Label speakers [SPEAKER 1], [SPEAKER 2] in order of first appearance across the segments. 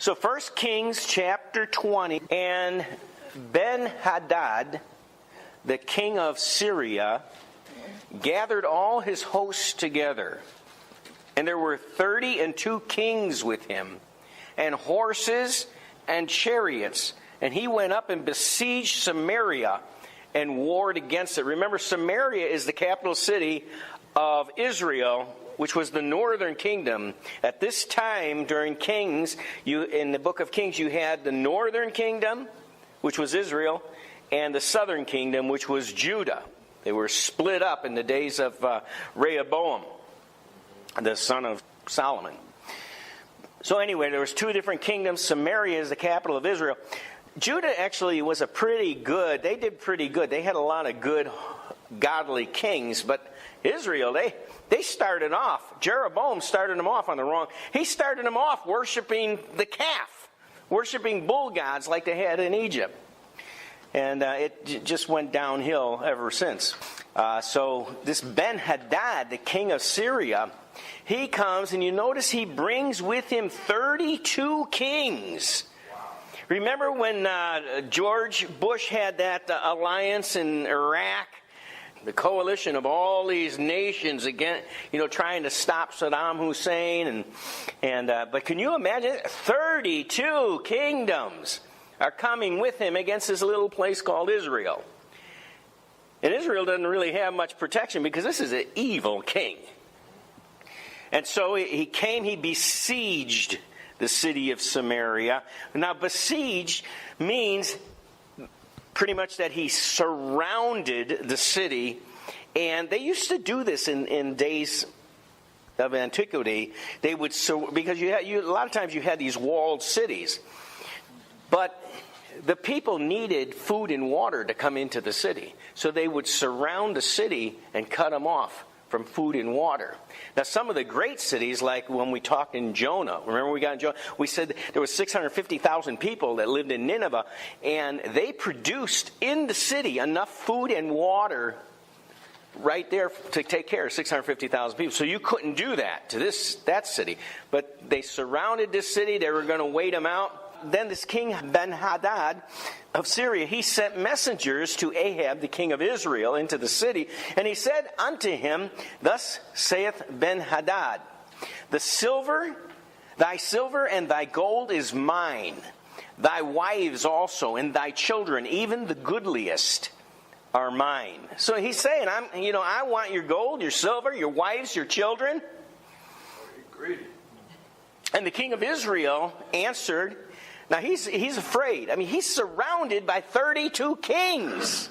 [SPEAKER 1] So 1 Kings chapter 20. And Ben-Hadad, the king of Syria, gathered all his hosts together. And there were 32 kings with him, and horses and chariots. And he went up and besieged Samaria and warred against it. Remember, Samaria is the capital city of Israel, which was the northern kingdom. At this time, during Kings, in the book of Kings, you had the northern kingdom, which was Israel, and the southern kingdom, which was Judah. They were split up in the days of Rehoboam, the son of Solomon. So anyway, there was two different kingdoms. Samaria is the capital of Israel. Judah actually was they did pretty good. They had a lot of good, godly kings, but Israel, they started off, Jeroboam started them off on the wrong. He started them off worshiping the calf, worshiping bull gods like they had in Egypt. And it just went downhill ever since. So this Ben-Hadad, the king of Syria, he comes, and you notice he brings with him 32 kings. Remember when George Bush had that alliance in Iraq? The coalition of all these nations again, trying to stop Saddam Hussein, but can you imagine? 32 kingdoms are coming with him against this little place called Israel. And Israel doesn't really have much protection because this is an evil king. And so he came, he besieged the city of Samaria. Now, besieged means pretty much that he surrounded the city. And they used to do this in days of antiquity. They would, because a lot of times you had these walled cities. But the people needed food and water to come into the city. So they would surround the city and cut them off from food and water. Now, some of the great cities, like when we talked in Jonah, remember we got in Jonah, we said there was 650,000 people that lived in Nineveh, and they produced in the city enough food and water right there to take care of 650,000 people. So you couldn't do that to that city. But they surrounded this city. They were going to wait them out. Then this king Ben-Hadad of Syria, he sent messengers to Ahab, the king of Israel, into the city. And he said unto him, Thus saith Ben-Hadad, Thy silver and thy gold is mine, thy wives also, and thy children, even the goodliest, are mine. So he's saying, I want your gold, your silver, your wives, your children. And the king of Israel answered. Now he's afraid. He's surrounded by 32 kings.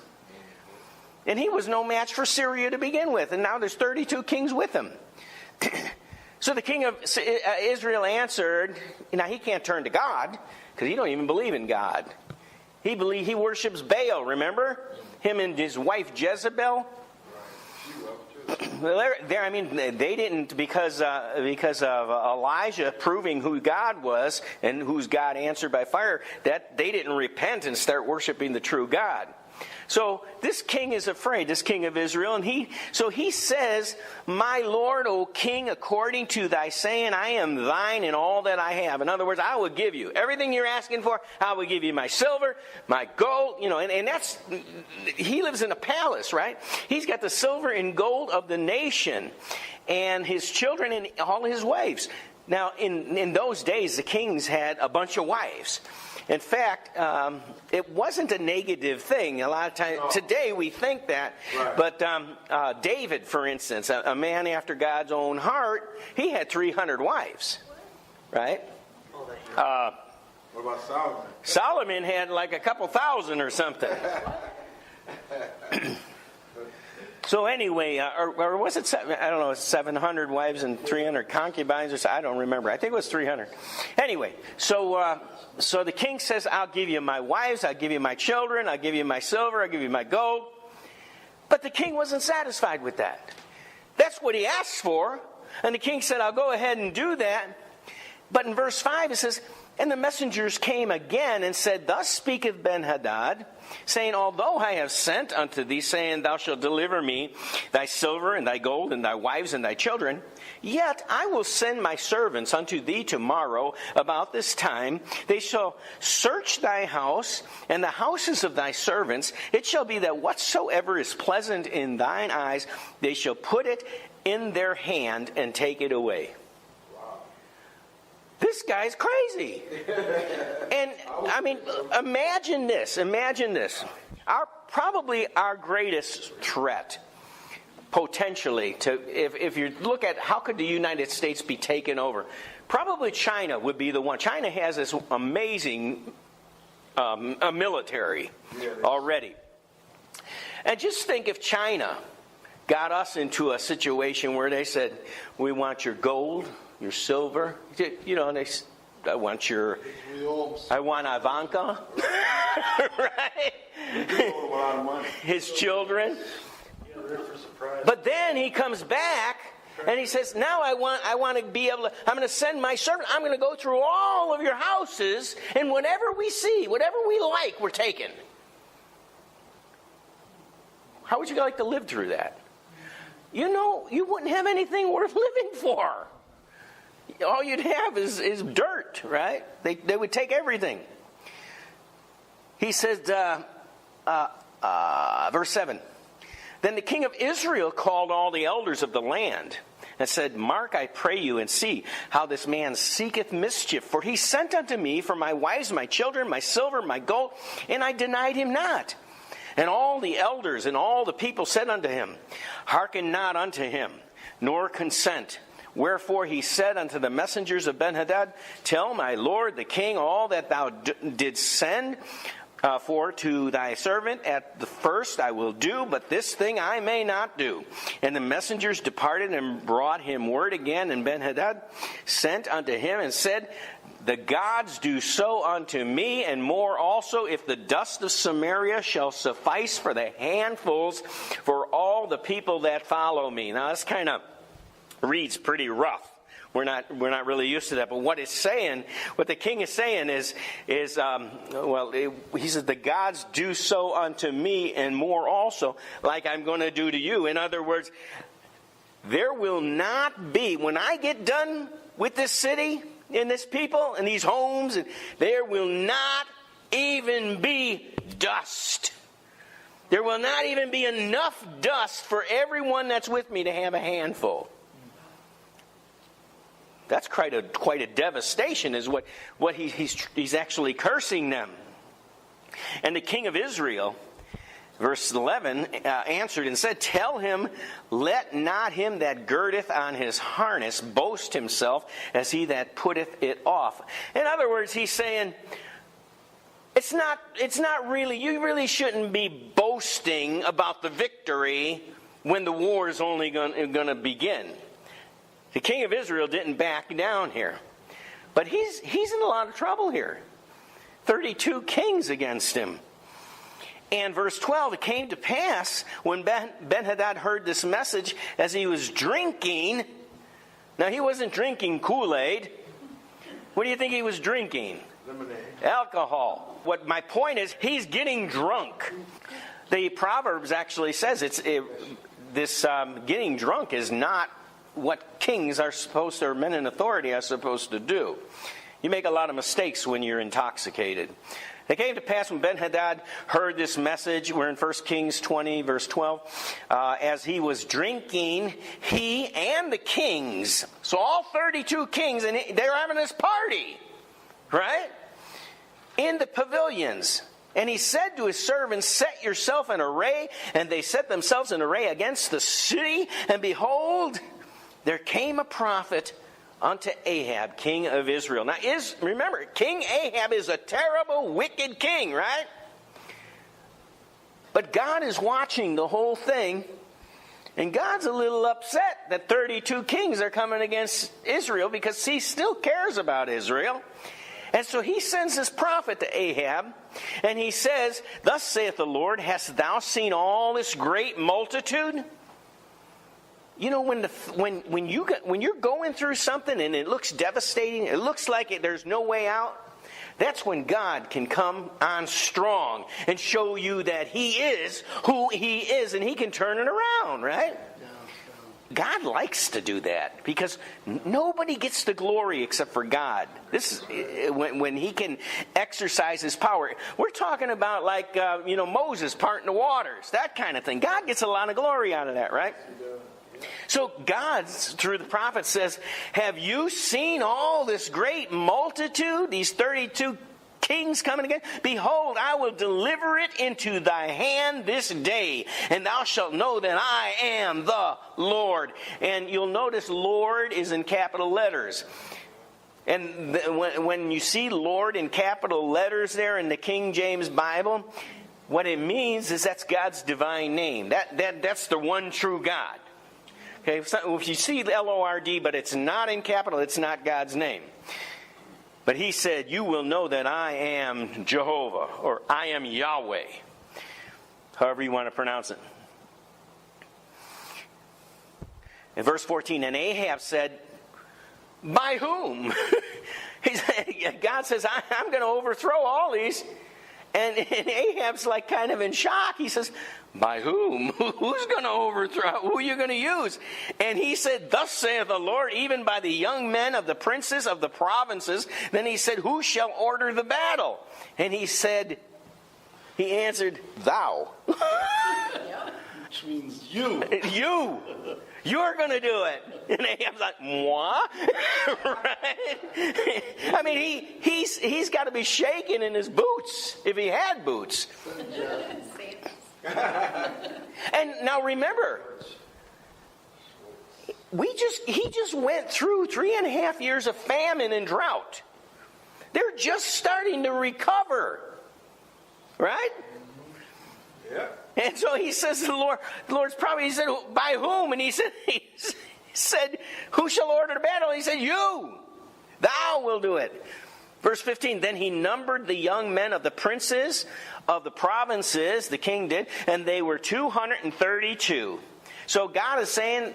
[SPEAKER 1] And he was no match for Syria to begin with. And now there's 32 kings with him. So the king of Israel answered. Now he can't turn to God because he don't even believe in God. He worships Baal, remember? Him and his wife Jezebel. They didn't, because of Elijah proving who God was and whose God answered by fire, that they didn't repent and start worshiping the true God. So this king is afraid, this king of Israel, and he says, My Lord, O king, according to thy saying, I am thine in all that I have. In other words, I will give you everything you're asking for. I will give you my silver, my gold, and that's, he lives in a palace, right? He's got the silver and gold of the nation, and his children and all his wives. Now, in those days, the kings had a bunch of wives. In fact, it wasn't a negative thing. A lot of times, today we think that. Right. But David, for instance, a man after God's own heart, he had 300 wives. Right?
[SPEAKER 2] What about Solomon?
[SPEAKER 1] Solomon had like a couple thousand or something. So anyway, or was it, I don't know, 700 wives and 300 concubines, or so, I don't remember. I think it was 300. Anyway, so the king says, I'll give you my wives, I'll give you my children, I'll give you my silver, I'll give you my gold. But the king wasn't satisfied with that. That's what he asked for. And the king said, I'll go ahead and do that. But in verse 5 it says, and the messengers came again and said, thus speaketh Benhadad, saying, although I have sent unto thee, saying, thou shalt deliver me thy silver and thy gold and thy wives and thy children, yet I will send my servants unto thee tomorrow about this time. They shall search thy house and the houses of thy servants. It shall be that whatsoever is pleasant in thine eyes, they shall put it in their hand and take it away. This guy's crazy. And, I mean, imagine this. Probably our greatest threat, potentially, if you look at how could the United States be taken over, probably China would be the one. China has this amazing military already. And just think if China got us into a situation where they said, we want your gold, your silver, you know, and I want Ivanka, right? His children. But then he comes back and he says, now I want to be able to, I'm going to send my servant, I'm going to go through all of your houses, and whatever we see, whatever we like, we're taking. How would you like to live through that? You know, you wouldn't have anything worth living for. All you'd have is dirt, right? They would take everything. He says, verse 7, then the king of Israel called all the elders of the land and said, mark, I pray you, and see how this man seeketh mischief. For he sent unto me for my wives, my children, my silver, my gold, and I denied him not. And all the elders and all the people said unto him, hearken not unto him, nor consent. Wherefore he said unto the messengers of Benhadad, tell my lord the king all that thou didst send for to thy servant. At the first I will do, but this thing I may not do. And the messengers departed and brought him word again. And Benhadad sent unto him and said, the gods do so unto me, and more also, if the dust of Samaria shall suffice for the handfuls for all the people that follow me. Now this kind of reads pretty rough. We're not really used to that. But what the king is saying is he says, the gods do so unto me and more also, like I'm going to do to you. In other words, there will not be, when I get done with this city and this people and these homes, there will not even be dust. There will not even be enough dust for everyone that's with me to have a handful. That's quite a devastation, is what he's actually cursing them. And the king of Israel, verse 11, answered and said, tell him, let not him that girdeth on his harness boast himself as he that putteth it off. In other words, he's saying, it's not really, you really shouldn't be boasting about the victory when the war is only going to begin. The king of Israel didn't back down here. But he's in a lot of trouble here. 32 kings against him. And verse 12, it came to pass when Benhadad heard this message as he was drinking. Now he wasn't drinking Kool-Aid. What do you think he was drinking?
[SPEAKER 2] Lemonade.
[SPEAKER 1] Alcohol. What my point is, he's getting drunk. The Proverbs actually says getting drunk is not what kings are supposed to, or men in authority are supposed to do. You make a lot of mistakes when you're intoxicated. It came to pass when Benhadad heard this message, we're in 1 Kings 20, verse 12, as he was drinking, he and the kings, so all 32 kings, and they're having this party, right? In the pavilions. And he said to his servants, set yourself in array. And they set themselves in array against the city. And behold, there came a prophet unto Ahab, king of Israel. Now, remember, King Ahab is a terrible, wicked king, right? But God is watching the whole thing, and God's a little upset that 32 kings are coming against Israel because he still cares about Israel. And so he sends this prophet to Ahab, and he says, thus saith the Lord, hast thou seen all this great multitude? You know, when you're going through something and it looks devastating, it looks like there's no way out, that's when God can come on strong and show you that He is who He is, and He can turn it around, right? God likes to do that because nobody gets the glory except for God. This is when He can exercise His power. We're talking about like Moses parting the waters, that kind of thing. God gets a lot of glory out of that, right? So God, through the prophet, says, have you seen all this great multitude, these 32 kings coming again? Behold, I will deliver it into thy hand this day, and thou shalt know that I am the Lord. And you'll notice Lord is in capital letters. And when you see Lord in capital letters there in the King James Bible, what it means is that's God's divine name. That's the one true God. Okay, if you see the Lord, but it's not in capital, it's not God's name. But He said, you will know that I am Jehovah, or I am Yahweh. However you want to pronounce it. In verse 14, and Ahab said, by whom? God says, I'm going to overthrow all these. And Ahab's like kind of in shock. He says, by whom? Who's going to overthrow? Who are you going to use? And he said, thus saith the Lord, even by the young men of the princes of the provinces. Then he said, who shall order the battle? And he answered, thou.
[SPEAKER 2] Which means you.
[SPEAKER 1] You. You're going to do it. And Ahab's like, moi? Right? I mean, he's got to be shaking in his boots, if he had boots. And now remember, he just went through 3.5 years of famine and drought. They're just starting to recover. Right?
[SPEAKER 2] Yeah.
[SPEAKER 1] And so he says to the Lord's prophet, he said, by whom? And he said, who shall order the battle? And he said, you. Thou will do it. Verse 15, then he numbered the young men of the princes of the provinces, the king did, and they were 232. So God is saying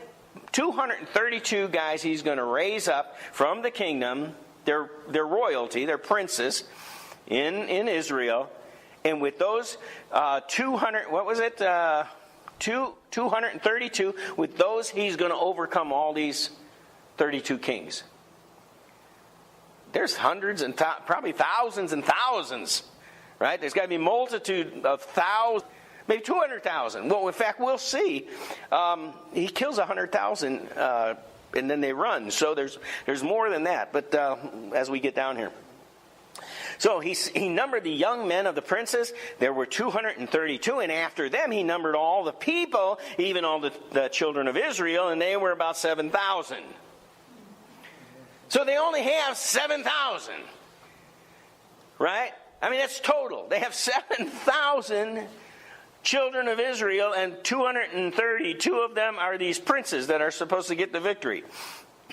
[SPEAKER 1] 232 guys He's going to raise up from the kingdom, their royalty, their princes in Israel. And with those 232, with those He's going to overcome all these 32 kings. There's hundreds and probably thousands and thousands, right? There's got to be a multitude of thousands, maybe 200,000. Well, in fact, we'll see. He kills 100,000 and then they run. So there's more than that. But as we get down here. So he numbered the young men of the princes. There were 232, and after them he numbered all the people, even all the children of Israel, and they were about 7,000. So they only have 7,000. Right? I mean, that's total. They have 7,000 children of Israel, and 232 of them are these princes that are supposed to get the victory.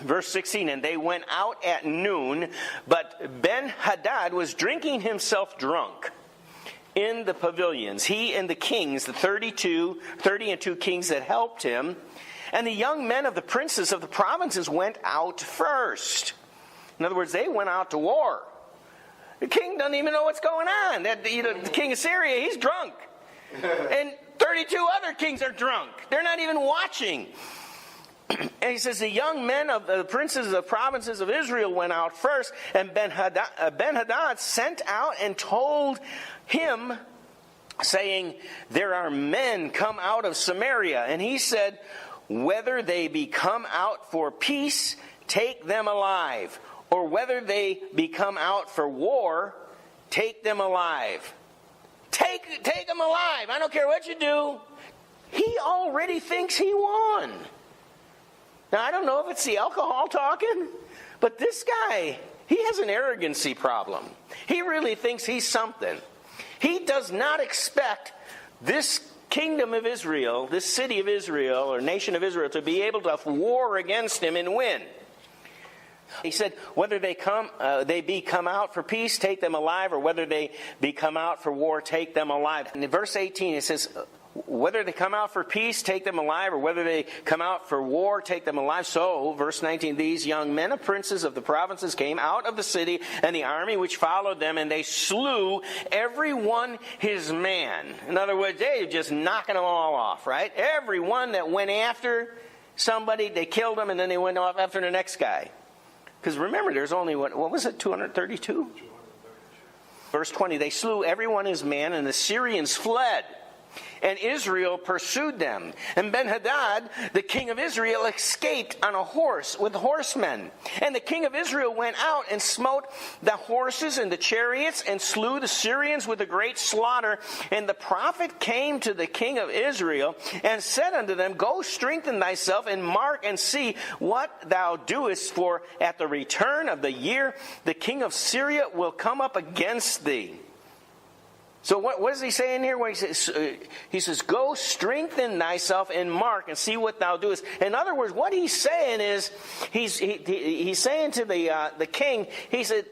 [SPEAKER 1] Verse 16, and they went out at noon, but Ben-Hadad was drinking himself drunk in the pavilions, he and the kings, the 30 and 2 kings that helped him. And the young men of the princes of the provinces went out first. In other words, they went out to war. The king doesn't even know what's going on. The king of Syria, he's drunk. And 32 other kings are drunk. They're not even watching. And he says, the young men of the princes of the provinces of Israel went out first, and Ben-Hadad sent out and told him, saying, there are men come out of Samaria. And he said, whether they be come out for peace, take them alive, or whether they be come out for war, take them alive. Take them alive. I don't care what you do. He already thinks he won. Now, I don't know if it's the alcohol talking, but this guy, he has an arrogancy problem. He really thinks he's something. He does not expect this kingdom of Israel, this city of Israel, or nation of Israel, to be able to war against him and win. He said, whether they be come out for peace, take them alive, or whether they be come out for war, take them alive. And in verse 18 it says, Whether they come out for peace, take them alive, or whether they come out for war, take them alive. So, verse 19, these young men of princes of the provinces came out of the city, and the army which followed them, and they slew every one his man. In other words, they were just knocking them all off, right? Every one that went after somebody, they killed them, and then they went off after the next guy. Because remember, there's only, what was it, 232? Verse 20, they slew every one his man, and the Syrians fled. And Israel pursued them. And Ben-Hadad, the king of Israel, escaped on a horse with horsemen. And the king of Israel went out and smote the horses and the chariots and slew the Syrians with a great slaughter. And the prophet came to the king of Israel and said unto them, Go strengthen thyself and mark and see what thou doest, for at the return of the year the king of Syria will come up against thee. So what is he saying here? When he says, go strengthen thyself and mark and see what thou doest. In other words, what he's saying is, he's saying to the king, he said,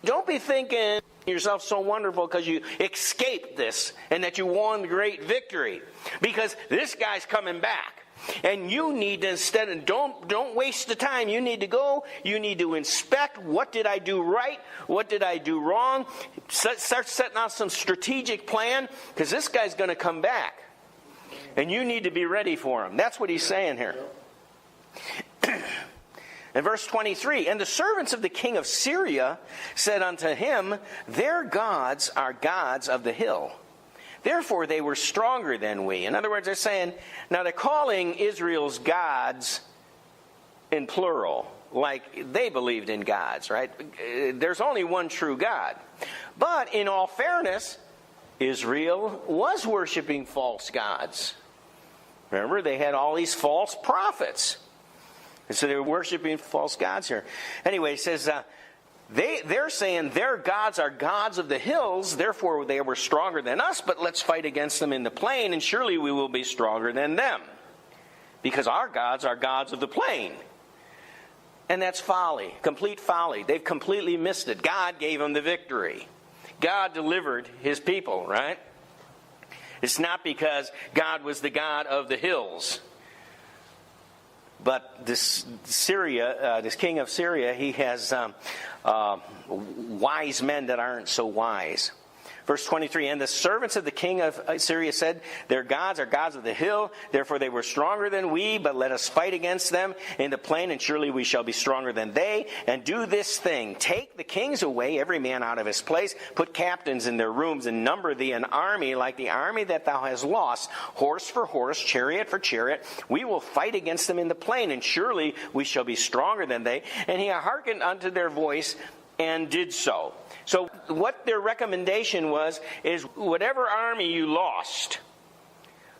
[SPEAKER 1] don't be thinking yourself so wonderful because you escaped this and that you won the great victory. Because this guy's coming back. And you need to, instead of, don't waste the time. You need to go, you need to inspect, what did I do right, what did I do wrong. Start setting out some strategic plan, because this guy's going to come back. And you need to be ready for him. That's what he's saying here. In verse 23, and the servants of the king of Syria said unto him, Their gods are gods of the hill. Therefore they were stronger than we. In other words, they're saying, now they're calling Israel's gods in plural, like they believed in gods, right? There's only one true God. But in all fairness, Israel was worshiping false gods. Remember, they had all these false prophets. And so they were worshiping false gods here. Anyway, it says, They're saying their gods are gods of the hills, therefore they were stronger than us, but let's fight against them in the plain, and surely we will be stronger than them. Because our gods are gods of the plain. And that's folly, complete folly. They've completely missed it. God gave them the victory. God delivered his people, right? It's not because God was the God of the hills. But this king of Syria, he has wise men that aren't so wise. Verse 23, and the servants of the king of Syria said, Their gods are gods of the hill, therefore they were stronger than we, but let us fight against them in the plain, and surely we shall be stronger than they. And do this thing, take the kings away, every man out of his place, put captains in their rooms, and number thee an army like the army that thou hast lost, horse for horse, chariot for chariot. We will fight against them in the plain, and surely we shall be stronger than they. And he hearkened unto their voice, and did so. So what their recommendation is whatever army you lost,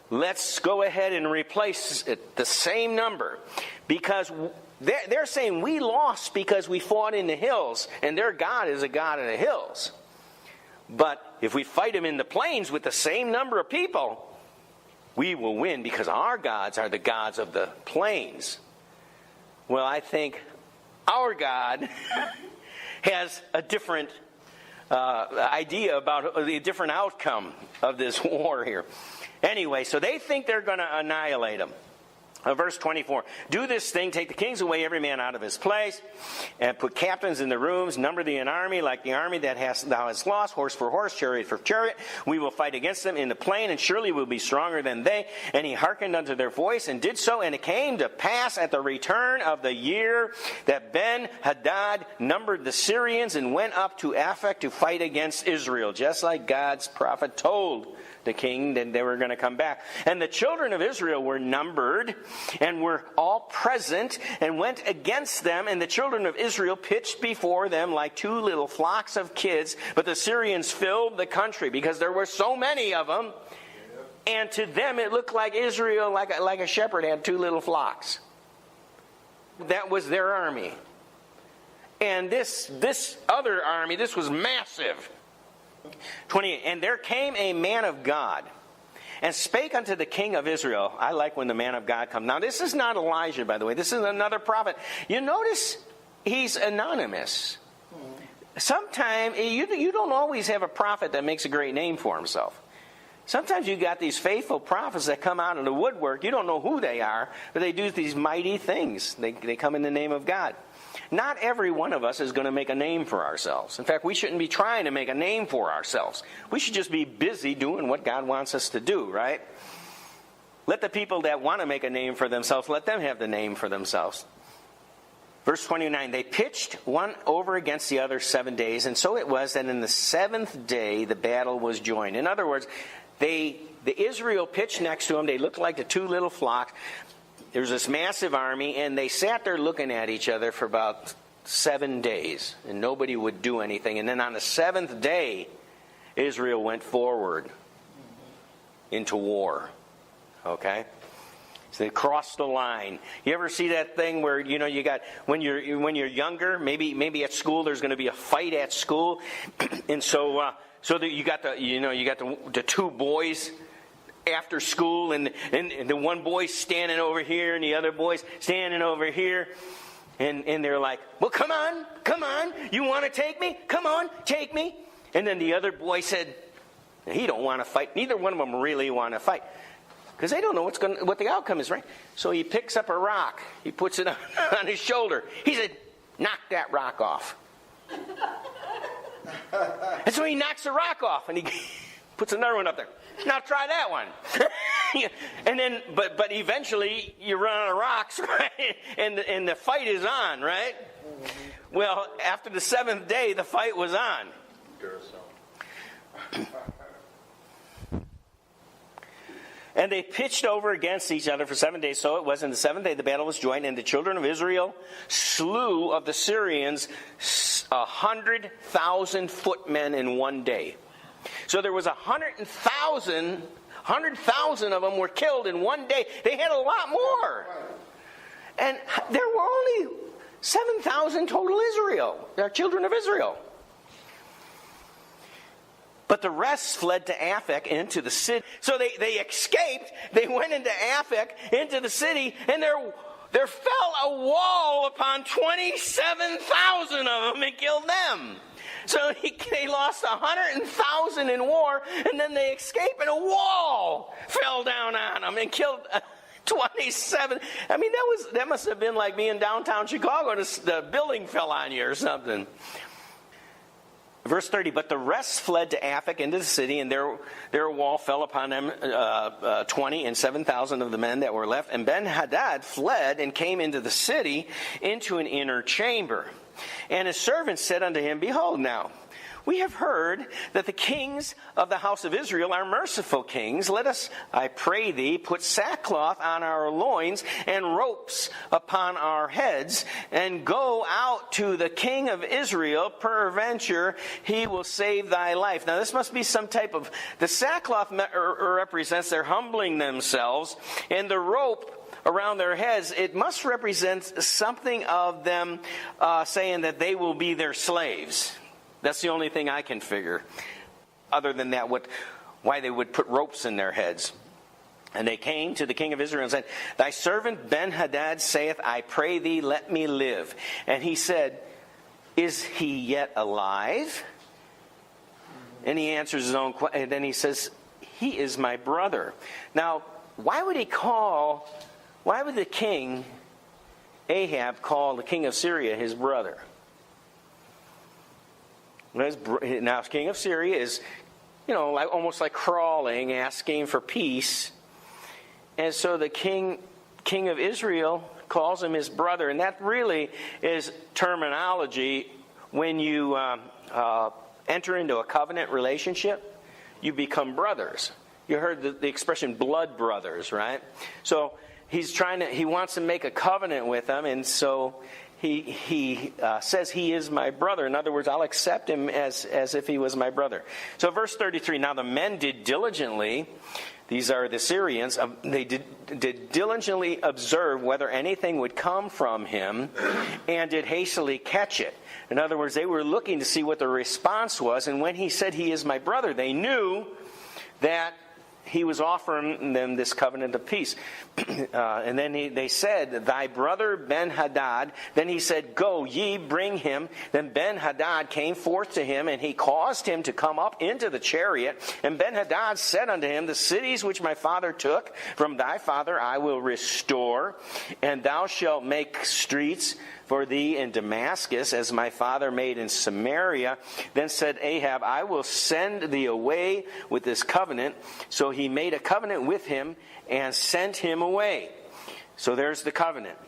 [SPEAKER 1] let's go ahead and replace it, the same number. Because they're saying we lost because we fought in the hills, and their God is a God of the hills. But if we fight them in the plains with the same number of people, we will win because our gods are the gods of the plains. Well, I think our God has a different idea about the different outcome of this war here. Anyway, so they think they're going to annihilate them. Verse 24, do this thing, take the kings away, every man out of his place, and put captains in the rooms, number thee an army like the army that thou hast lost, horse for horse, chariot for chariot. We will fight against them in the plain, and surely we'll be stronger than they. And he hearkened unto their voice, and did so. And it came to pass at the return of the year that Ben-Hadad numbered the Syrians and went up to Aphek to fight against Israel, just like God's prophet told the king that they were going to come back. And the children of Israel were numbered and were all present and went against them. And the children of Israel pitched before them like two little flocks of kids. But the Syrians filled the country because there were so many of them. And to them it looked like Israel, like a shepherd had two little flocks. That was their army. And this other army, this was massive. 28, and there came a man of God and spake unto the king of Israel. I like when the man of God comes. Now this is not Elijah, by the way. This is another prophet. You notice he's anonymous. Sometimes you don't always have a prophet that makes a great name for himself. Sometimes you got these faithful prophets that come out of the woodwork. You don't know who they are, but they do these mighty things. They come in the name of God. Not every one of us is going to make a name for ourselves. In fact, we shouldn't be trying to make a name for ourselves. We should just be busy doing what God wants us to do, right? Let the people that want to make a name for themselves, let them have the name for themselves. Verse 29, they pitched one over against the other 7 days, and so it was that in the 7th day the battle was joined. In other words, the Israel pitched next to them. They looked like the two little flocks. There was this massive army, and they sat there looking at each other for about 7 days, and nobody would do anything. And then on the 7th day, Israel went forward into war. Okay? So they crossed the line. You ever see that thing where you got when you're younger, maybe at school there's going to be a fight at school, and so that you got the two boys after school, and the one boy's standing over here and the other boy's standing over here, and they're like, well, come on, you want to take me? Come on, take me. And then the other boy said, he don't want to fight. Neither one of them really want to fight, because they don't know what the outcome is, right? So he picks up a rock. He puts it on his shoulder. He said, knock that rock off. And so he knocks the rock off, and he puts another one up there. Now try that one. And then, but eventually you run out of rocks, right? And the fight is on, right? Well, after the 7th day, the fight was on. And they pitched over against each other for 7 days. So it was in the 7th day the battle was joined, and the children of Israel slew of the Syrians 100,000 footmen in 1 day. So there was 100,000 of them were killed in 1 day. They had a lot more. And there were only 7,000 total Israel. They're children of Israel. But the rest fled to Aphek into the city. So they escaped. They went into Aphek, into the city, and there fell a wall upon 27,000 of them and killed them. So they lost 100,000 in war, and then they escaped, and a wall fell down on them and killed 27. I mean, that must have been like being downtown Chicago, and the building fell on you or something. Verse 30, but the rest fled to Aphek into the city, and their wall fell upon them, 20 and 7,000 of the men that were left. And Ben-Hadad fled and came into the city, into an inner chamber. And his servants said unto him, behold now, we have heard that the kings of the house of Israel are merciful kings. Let us, I pray thee, put sackcloth on our loins and ropes upon our heads, and go out to the king of Israel. Peradventure he will save thy life. Now this must be some type of, the sackcloth represents their humbling themselves, and the rope around their heads, it must represent something of them saying that they will be their slaves. That's the only thing I can figure. Other than that, why they would put ropes in their heads. And they came to the king of Israel and said, thy servant Ben-Hadad saith, I pray thee, let me live. And he said, is he yet alive? And he answers his own question. And then he says, he is my brother. Now, why would the king, Ahab, call the king of Syria his brother? Now, king of Syria is, almost like crawling, asking for peace. And so the king of Israel calls him his brother. And that really is terminology. When you enter into a covenant relationship, you become brothers. You heard the expression blood brothers, right? So he wants to make a covenant with them, and so he says he is my brother. In other words, I'll accept him as if he was my brother. So verse 33, now the men did diligently, these are the Syrians, they did diligently observe whether anything would come from him, and did hastily catch it. In other words, they were looking to see what the response was, and when he said he is my brother, they knew that he was offering them this covenant of peace. And then they said, thy brother Ben-Hadad. Then he said, go ye, bring him. Then Ben-Hadad came forth to him, and he caused him to come up into the chariot. And Ben-Hadad said unto him, the cities which my father took from thy father I will restore, and thou shalt make streets for thee in Damascus, as my father made in Samaria. Then said Ahab, I will send thee away with this covenant. So he made a covenant with him and sent him away. So there's the covenant.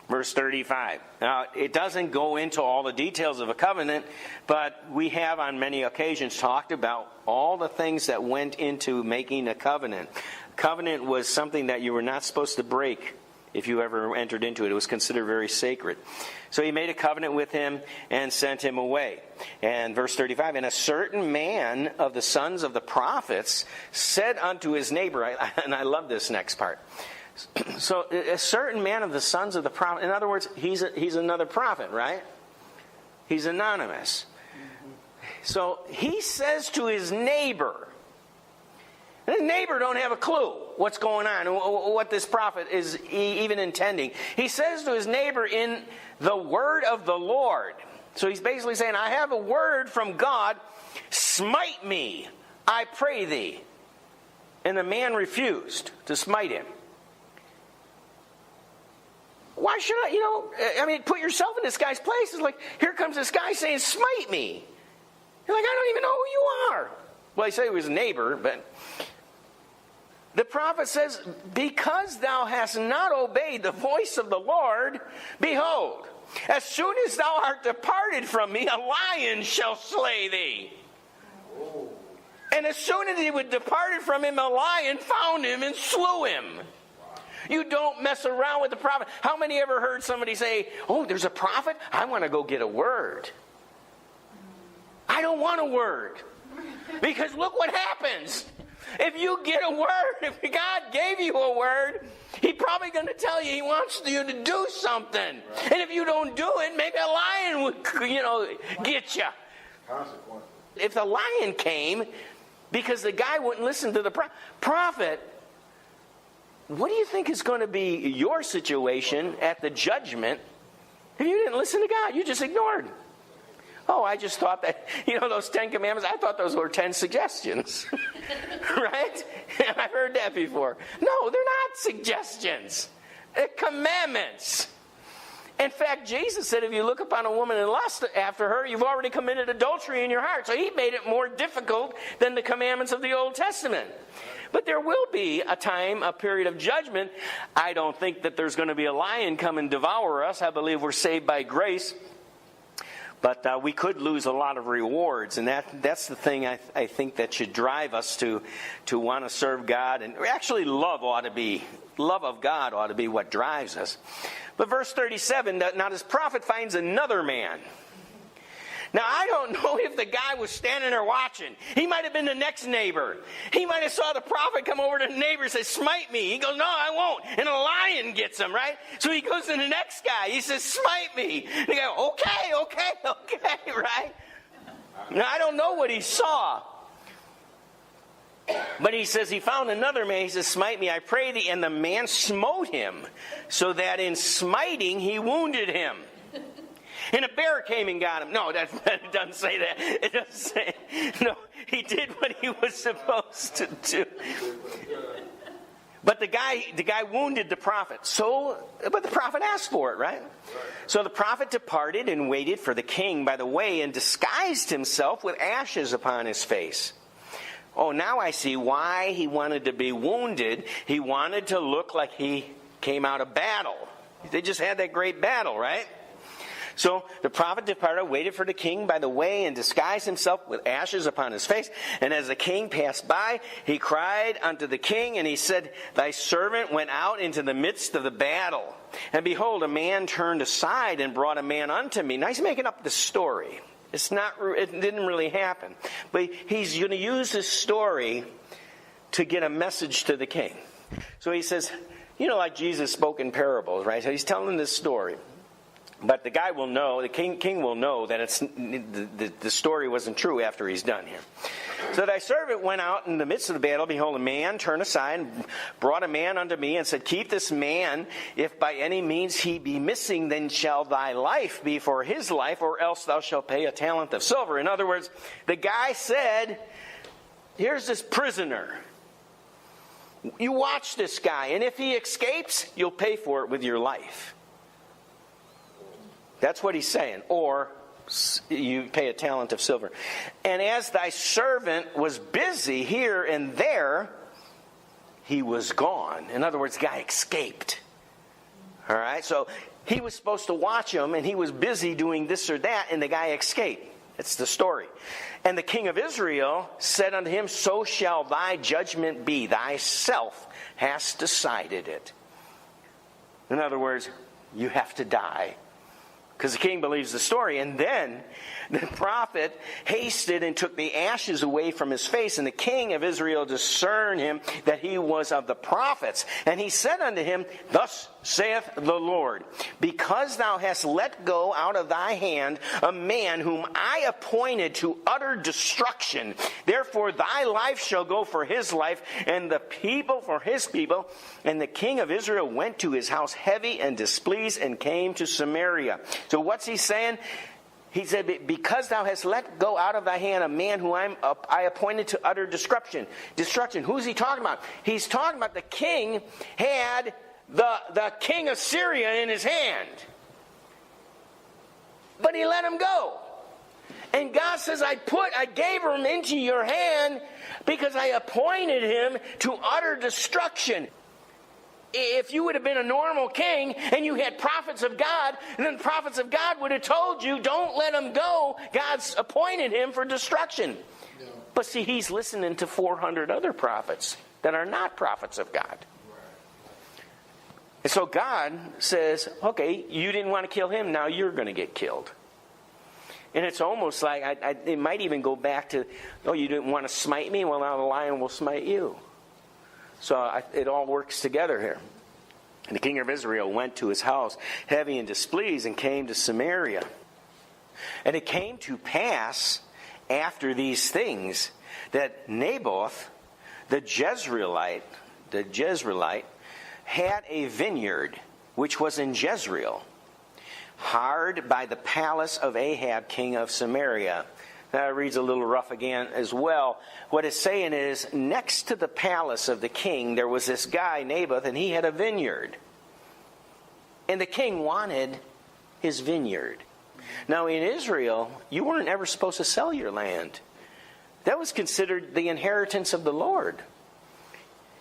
[SPEAKER 1] Verse 35. Now, it doesn't go into all the details of a covenant, but we have on many occasions talked about all the things that went into making a covenant. Covenant was something that you were not supposed to break. If you ever entered into it, it was considered very sacred. So he made a covenant with him and sent him away. And verse 35, and a certain man of the sons of the prophets said unto his neighbor, and I love this next part. So a certain man of the sons of the prophet, in other words, he's another prophet, right? He's anonymous. So he says to his neighbor, and his neighbor don't have a clue what's going on, what this prophet is even intending. He says to his neighbor in the word of the Lord. So he's basically saying, I have a word from God. Smite me, I pray thee. And the man refused to smite him. Why should I, put yourself in this guy's place. It's like, here comes this guy saying, smite me. You're like, I don't even know who you are. Well, he said he was a neighbor, but the prophet says, because thou hast not obeyed the voice of the Lord, behold, as soon as thou art departed from me, a lion shall slay thee. Oh. And as soon as he was departed from him, a lion found him and slew him. You don't mess around with the prophet. How many ever heard somebody say, oh, there's a prophet? I want to go get a word. I don't want a word. Because look what happens. If you get a word, if God gave you a word, He's probably going to tell you He wants you to do something. Right. And if you don't do it, maybe a lion would, get you.
[SPEAKER 2] Consequences.
[SPEAKER 1] If the lion came because the guy wouldn't listen to the prophet, what do you think is going to be your situation at the judgment if you didn't listen to God? You just ignored. Oh, I just thought that, those 10 commandments, I thought those were 10 suggestions. Right? I've heard that before. No, they're not suggestions. They're commandments. In fact, Jesus said if you look upon a woman and lust after her, you've already committed adultery in your heart. So He made it more difficult than the commandments of the Old Testament. But there will be a period of judgment. I don't think that there's going to be a lion come and devour us. I believe we're saved by grace. But we could lose a lot of rewards, and that's the thing I think that should drive us to want to serve God. And actually love of God ought to be what drives us. But verse 37, now this prophet finds another man. Now, I don't know if the guy was standing there watching. He might have been the next neighbor. He might have saw the prophet come over to the neighbor and say, smite me. He goes, no, I won't. And a lion gets him, right? So he goes to the next guy. He says, smite me. And they go, okay, right? Now, I don't know what he saw. But he says he found another man. He says, smite me, I pray thee. And the man smote him, so that in smiting he wounded him. And a bear came and got him. No, that doesn't say that. It doesn't say. No, he did what he was supposed to do. But the guy wounded the prophet. But the prophet asked for it, right? So the prophet departed and waited for the king by the way and disguised himself with ashes upon his face. Oh, now I see why he wanted to be wounded. He wanted to look like he came out of battle. They just had that great battle, right? So the prophet departed, waited for the king by the way, and disguised himself with ashes upon his face. And as the king passed by, he cried unto the king, and he said, thy servant went out into the midst of the battle. And behold, a man turned aside and brought a man unto me. Now he's making up the story. It didn't really happen. But he's going to use this story to get a message to the king. So he says, like Jesus spoke in parables, right? So he's telling this story. But the guy will know, the king will know that the story wasn't true after he's done here. So thy servant went out in the midst of the battle. Behold, a man turned aside and brought a man unto me and said, keep this man. If by any means he be missing, then shall thy life be for his life, or else thou shalt pay a talent of silver. In other words, the guy said, here's this prisoner. You watch this guy, and if he escapes, you'll pay for it with your life. That's what he's saying. Or you pay a talent of silver. And as thy servant was busy here and there, he was gone. In other words, the guy escaped. All right? So he was supposed to watch him, and he was busy doing this or that, and the guy escaped. That's the story. And the king of Israel said unto him, so shall thy judgment be. Thyself hast decided it. In other words, you have to die. Because the king believes the story. And then the prophet hasted and took the ashes away from his face. And the king of Israel discerned him that he was of the prophets. And he said unto him, thus saith the Lord, because thou hast let go out of thy hand a man whom I appointed to utter destruction, therefore thy life shall go for his life, and the people for his people. And the king of Israel went to his house heavy and displeased, and came to Samaria. So what's he saying? He said, because thou hast let go out of thy hand a man who I appointed to utter destruction. Destruction. Who's he talking about? He's talking about the king had the king of Syria in his hand. But he let him go. And God says, I gave him into your hand because I appointed him to utter destruction. If you would have been a normal king and you had prophets of God, then the prophets of God would have told you, don't let him go. God's appointed him for destruction. No. But see, he's listening to 400 other prophets that are not prophets of God. And so God says, okay, you didn't want to kill him, now you're going to get killed. And it's almost like, it might even go back to, oh, you didn't want to smite me? Well, now the lion will smite you. So it all works together here. And the king of Israel went to his house heavy and displeased, and came to Samaria. And it came to pass after these things that Naboth, the Jezreelite, had a vineyard which was in Jezreel, hard by the palace of Ahab, king of Samaria. That reads a little rough again as well. What it's saying is, next to the palace of the king, there was this guy, Naboth, and he had a vineyard. And the king wanted his vineyard. Now in Israel, you weren't ever supposed to sell your land. That was considered the inheritance of the Lord.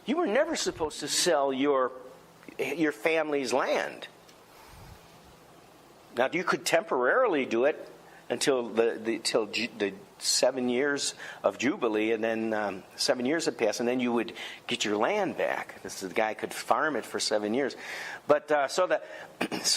[SPEAKER 1] You were never supposed to sell your family's land. Now you could temporarily do it until the 7 years of Jubilee, and then 7 years had passed, and then you would get your land back. The guy could farm it for 7 years. But so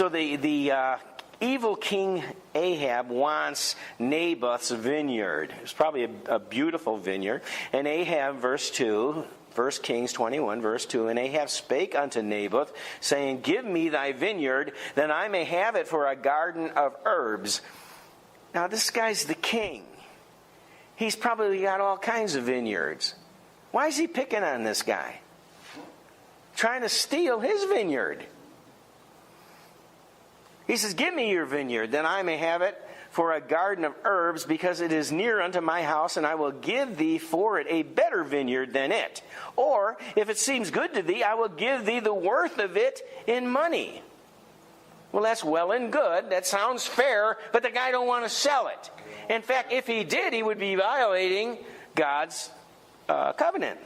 [SPEAKER 1] the evil king Ahab wants Naboth's vineyard. It's probably a beautiful vineyard. And Ahab, verse 2, 1 Kings 21, verse 2, and Ahab spake unto Naboth, saying, give me thy vineyard, that I may have it for a garden of herbs. Now, this guy's the king. He's probably got all kinds of vineyards. Why is he picking on this guy? Trying to steal his vineyard. He says, give me your vineyard, that I may have it for a garden of herbs, because it is near unto my house, and I will give thee for it a better vineyard than it. Or, if it seems good to thee, I will give thee the worth of it in money. Well, that's well and good. That sounds fair, but the guy don't want to sell it. In fact, if he did, he would be violating God's covenant.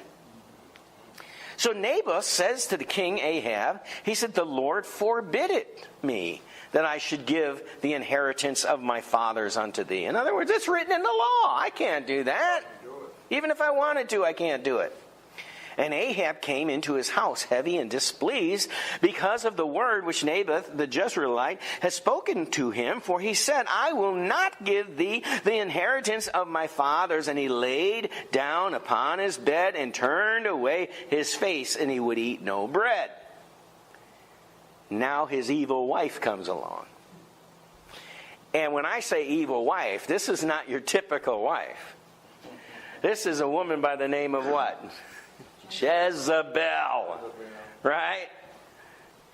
[SPEAKER 1] So Naboth says to the king Ahab, he said, the Lord forbid it me, that I should give the inheritance of my fathers unto thee. In other words, it's written in the law. I can't do that. Even if I wanted to, I can't do it. And Ahab came into his house heavy and displeased because of the word which Naboth the Jezreelite has spoken to him. For he said, I will not give thee the inheritance of my fathers. And he laid down upon his bed and turned away his face, and he would eat no bread. Now his evil wife comes along. And when I say evil wife, this is not your typical wife. This is a woman by the name of what? Jezebel. Right?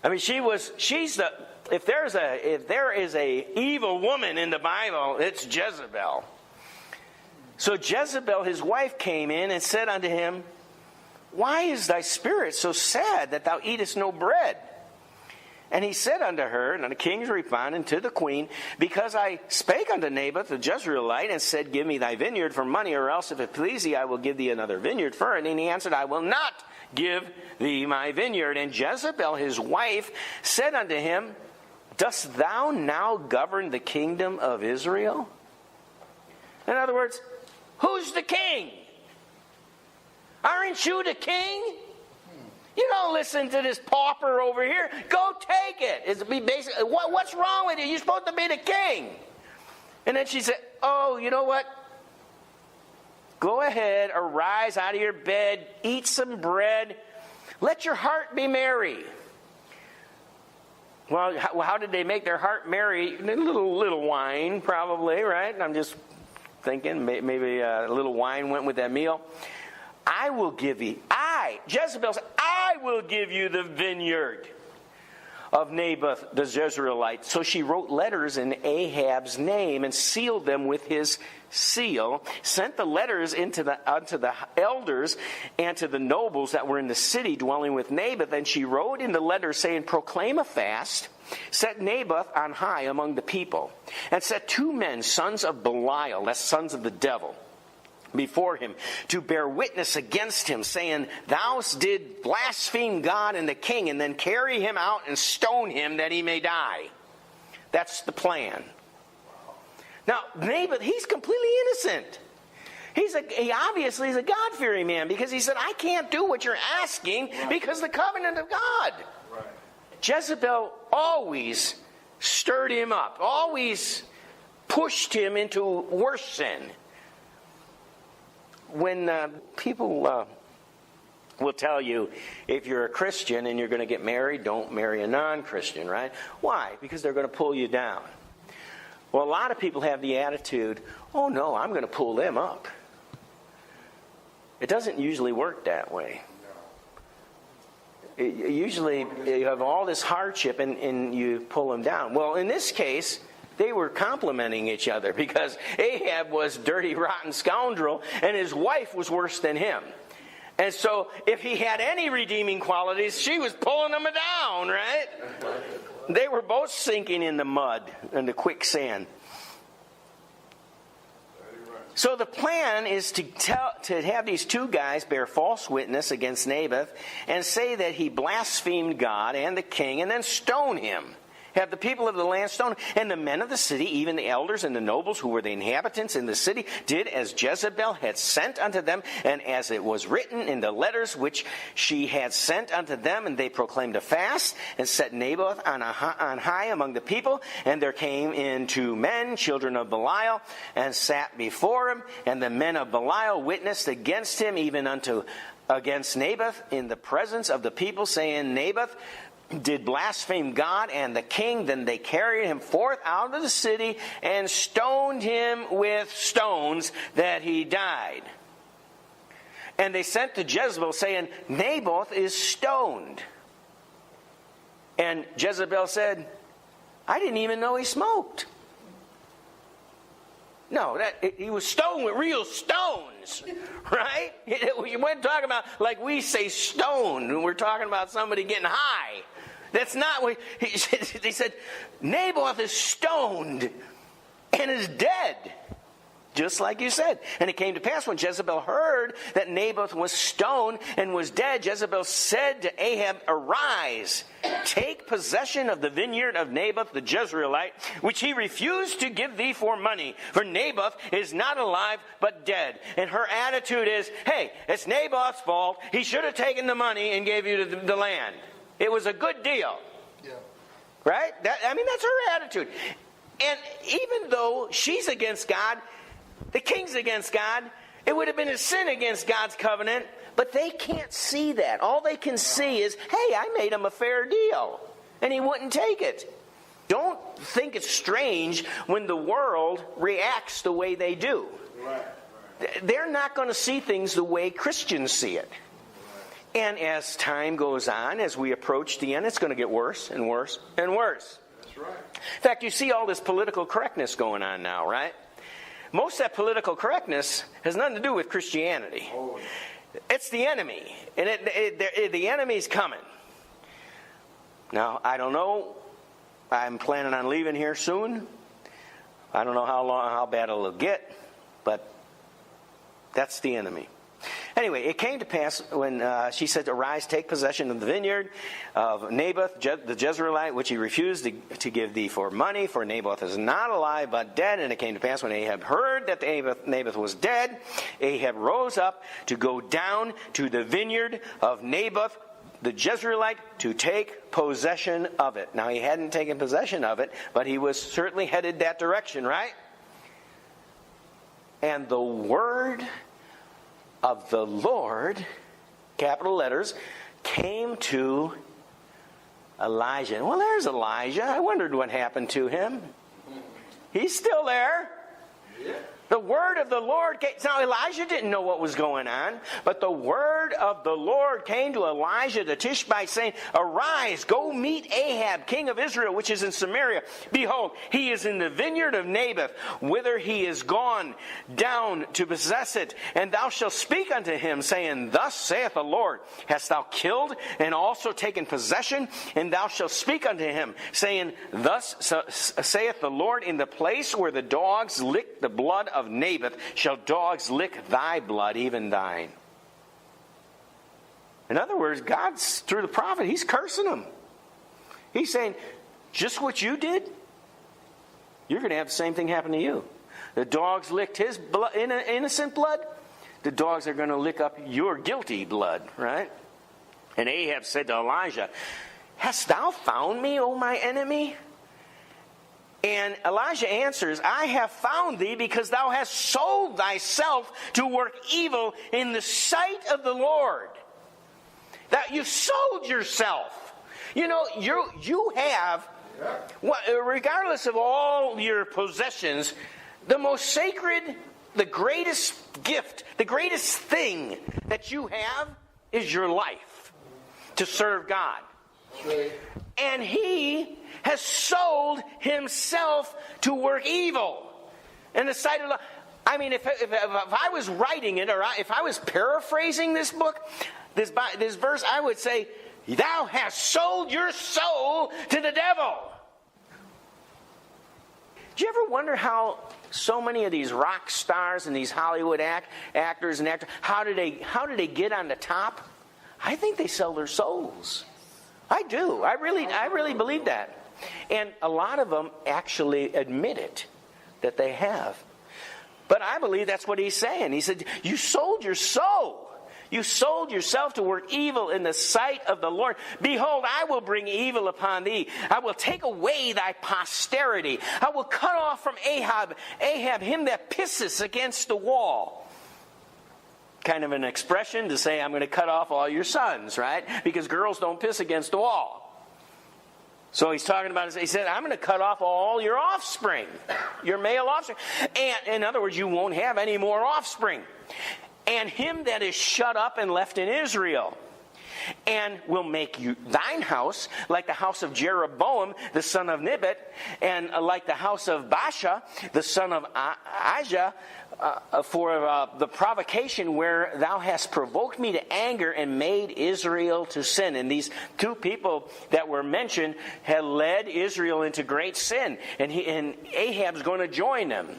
[SPEAKER 1] I mean, if there is a evil woman in the Bible, it's Jezebel. So Jezebel, his wife, came in and said unto him, Why is thy spirit so sad that thou eatest no bread? And he said unto her, and the king's responding to the queen, Because I spake unto Naboth the Jezreelite, and said, Give me thy vineyard for money, or else if it please thee, I will give thee another vineyard for it. And he answered, I will not give thee my vineyard. And Jezebel his wife said unto him, Dost thou now govern the kingdom of Israel? In other words, who's the king? Aren't you the king? You don't listen to this pauper over here. Go take it. It's basically, what's wrong with you? You're supposed to be the king. And then she said, Oh, you know what? Go ahead, arise out of your bed, eat some bread. Let your heart be merry. Well, how did they make their heart merry? A little wine, probably, right? I'm just thinking maybe a little wine went with that meal. I will give you, Jezebel said, I will give you the vineyard of Naboth the Jezreelite. So she wrote letters in Ahab's name and sealed them with his seal, sent the letters unto the elders and to the nobles that were in the city dwelling with Naboth. And she wrote in the letters saying, Proclaim a fast, set Naboth on high among the people, and set 2 men, sons of Belial, that's sons of the devil, before him, to bear witness against him, saying, Thou did blaspheme God and the king, and then carry him out and stone him that he may die. That's the plan. Now, Naboth, he's completely innocent. He obviously is a God-fearing man, because he said, I can't do what you're asking because the covenant of God. Right. Jezebel always stirred him up, always pushed him into worse sin. When people will tell you, if you're a Christian and you're going to get married, don't marry a non-Christian, right? Why? Because they're going to pull you down. Well, a lot of people have the attitude, oh no, I'm going to pull them up. It doesn't usually work that way. Usually you have all this hardship and you pull them down. Well, in this case, they were complimenting each other, because Ahab was dirty, rotten scoundrel, and his wife was worse than him. And so if he had any redeeming qualities, she was pulling him down, right? They were both sinking in the mud and the quicksand. So the plan is to have these 2 guys bear false witness against Naboth and say that he blasphemed God and the king, and then stone him. Have the people of the land stoned. And the men of the city, even the elders and the nobles who were the inhabitants in the city, did as Jezebel had sent unto them, and as it was written in the letters which she had sent unto them. And they proclaimed a fast, and set Naboth on high among the people. And there came in 2 men, children of Belial, and sat before him. And the men of Belial witnessed against him, even against Naboth, in the presence of the people, saying, Naboth did blaspheme God and the king. Then they carried him forth out of the city and stoned him with stones that he died. And they sent to Jezebel, saying, Naboth is stoned. And Jezebel said, I didn't even know he smoked. No, he was stoned with real stones, right? We weren't talking about, like we say, stoned. We're talking about somebody getting high. That's not what they said. Naboth is stoned and is dead, just like you said. And it came to pass, when Jezebel heard that Naboth was stoned and was dead, Jezebel said to Ahab, Arise, take possession of the vineyard of Naboth the Jezreelite, which he refused to give thee for money. For Naboth is not alive, but dead. And her attitude is, hey, it's Naboth's fault. He should have taken the money and gave you the land. It was a good deal. Yeah. Right? That's her attitude. And even though she's against God, the king's against God, it would have been a sin against God's covenant, but they can't see that. All they can see is, hey, I made him a fair deal, and he wouldn't take it. Don't think it's strange when the world reacts the way they do. Right. they're not going to see things the way Christians see it. And as time goes on, as we approach the end, it's going to get worse and worse and worse.
[SPEAKER 2] That's right.
[SPEAKER 1] In fact, you see all this political correctness going on now, right? Most of that political correctness has nothing to do with Christianity.
[SPEAKER 2] Oh.
[SPEAKER 1] It's the enemy. And the enemy's coming. Now, I don't know. I'm planning on leaving here soon. I don't know how bad it'll get. But that's the enemy. Anyway, it came to pass when she said, "Arise, take possession of the vineyard of Naboth, the Jezreelite, which he refused to give thee for money, for Naboth is not alive but dead." And it came to pass when Ahab heard that Naboth was dead, Ahab rose up to go down to the vineyard of Naboth, the Jezreelite, to take possession of it. Now, he hadn't taken possession of it, but he was certainly headed that direction, right? And the word of the Lord, capital letters, came to Elijah. Well, there's Elijah. I wondered what happened to him. He's still there.
[SPEAKER 2] Yeah.
[SPEAKER 1] The word of the Lord came. Now, Elijah didn't know what was going on, but the word of the Lord came to Elijah the Tishbite, saying, "Arise, go meet Ahab, king of Israel, which is in Samaria. Behold, he is in the vineyard of Naboth, whither he is gone down to possess it. And thou shalt speak unto him, saying, Thus saith the Lord, Hast thou killed and also taken possession? And thou shalt speak unto him, saying, Thus saith the Lord, In the place where the dogs lick the blood of Naboth shall dogs lick thy blood, even thine." In other words, God's, through the prophet, he's cursing him. He's saying, just what you did, you're going to have the same thing happen to you. The dogs licked his blood, innocent blood. The dogs are going to lick up your guilty blood, right? And Ahab said to Elijah, "Hast thou found me, O my enemy?" And Elijah answers, "I have found thee because thou hast sold thyself to work evil in the sight of the Lord." That you sold yourself. You know, you have, regardless of all your possessions, the most sacred, the greatest gift, the greatest thing that you have is your life to serve God.
[SPEAKER 2] Right.
[SPEAKER 1] And he has sold himself to work evil in the sight of the... I mean, if I was writing it, or if I was paraphrasing this book, this verse, I would say, "Thou hast sold your soul to the devil." Do you ever wonder how so many of these rock stars and these Hollywood actors and actors, how did they get on the top? I think they sell their souls. I do. I really believe that. And a lot of them actually admit it, that they have. But I believe that's what he's saying. He said, you sold your soul. You sold yourself to work evil in the sight of the Lord. Behold, I will bring evil upon thee. I will take away thy posterity. I will cut off from Ahab him that pisseth against the wall. Kind of an expression to say, I'm going to cut off all your sons, right? Because girls don't piss against the wall. So he's talking about, he said, I'm going to cut off all your offspring, your male offspring. And in other words, you won't have any more offspring. And him that is shut up and left in Israel. And will make you thine house like the house of Jeroboam, the son of Nebat, and like the house of Baasha, the son of Ahijah, for the provocation where thou hast provoked me to anger and made Israel to sin. And these two people that were mentioned had led Israel into great sin. And Ahab's going to join them.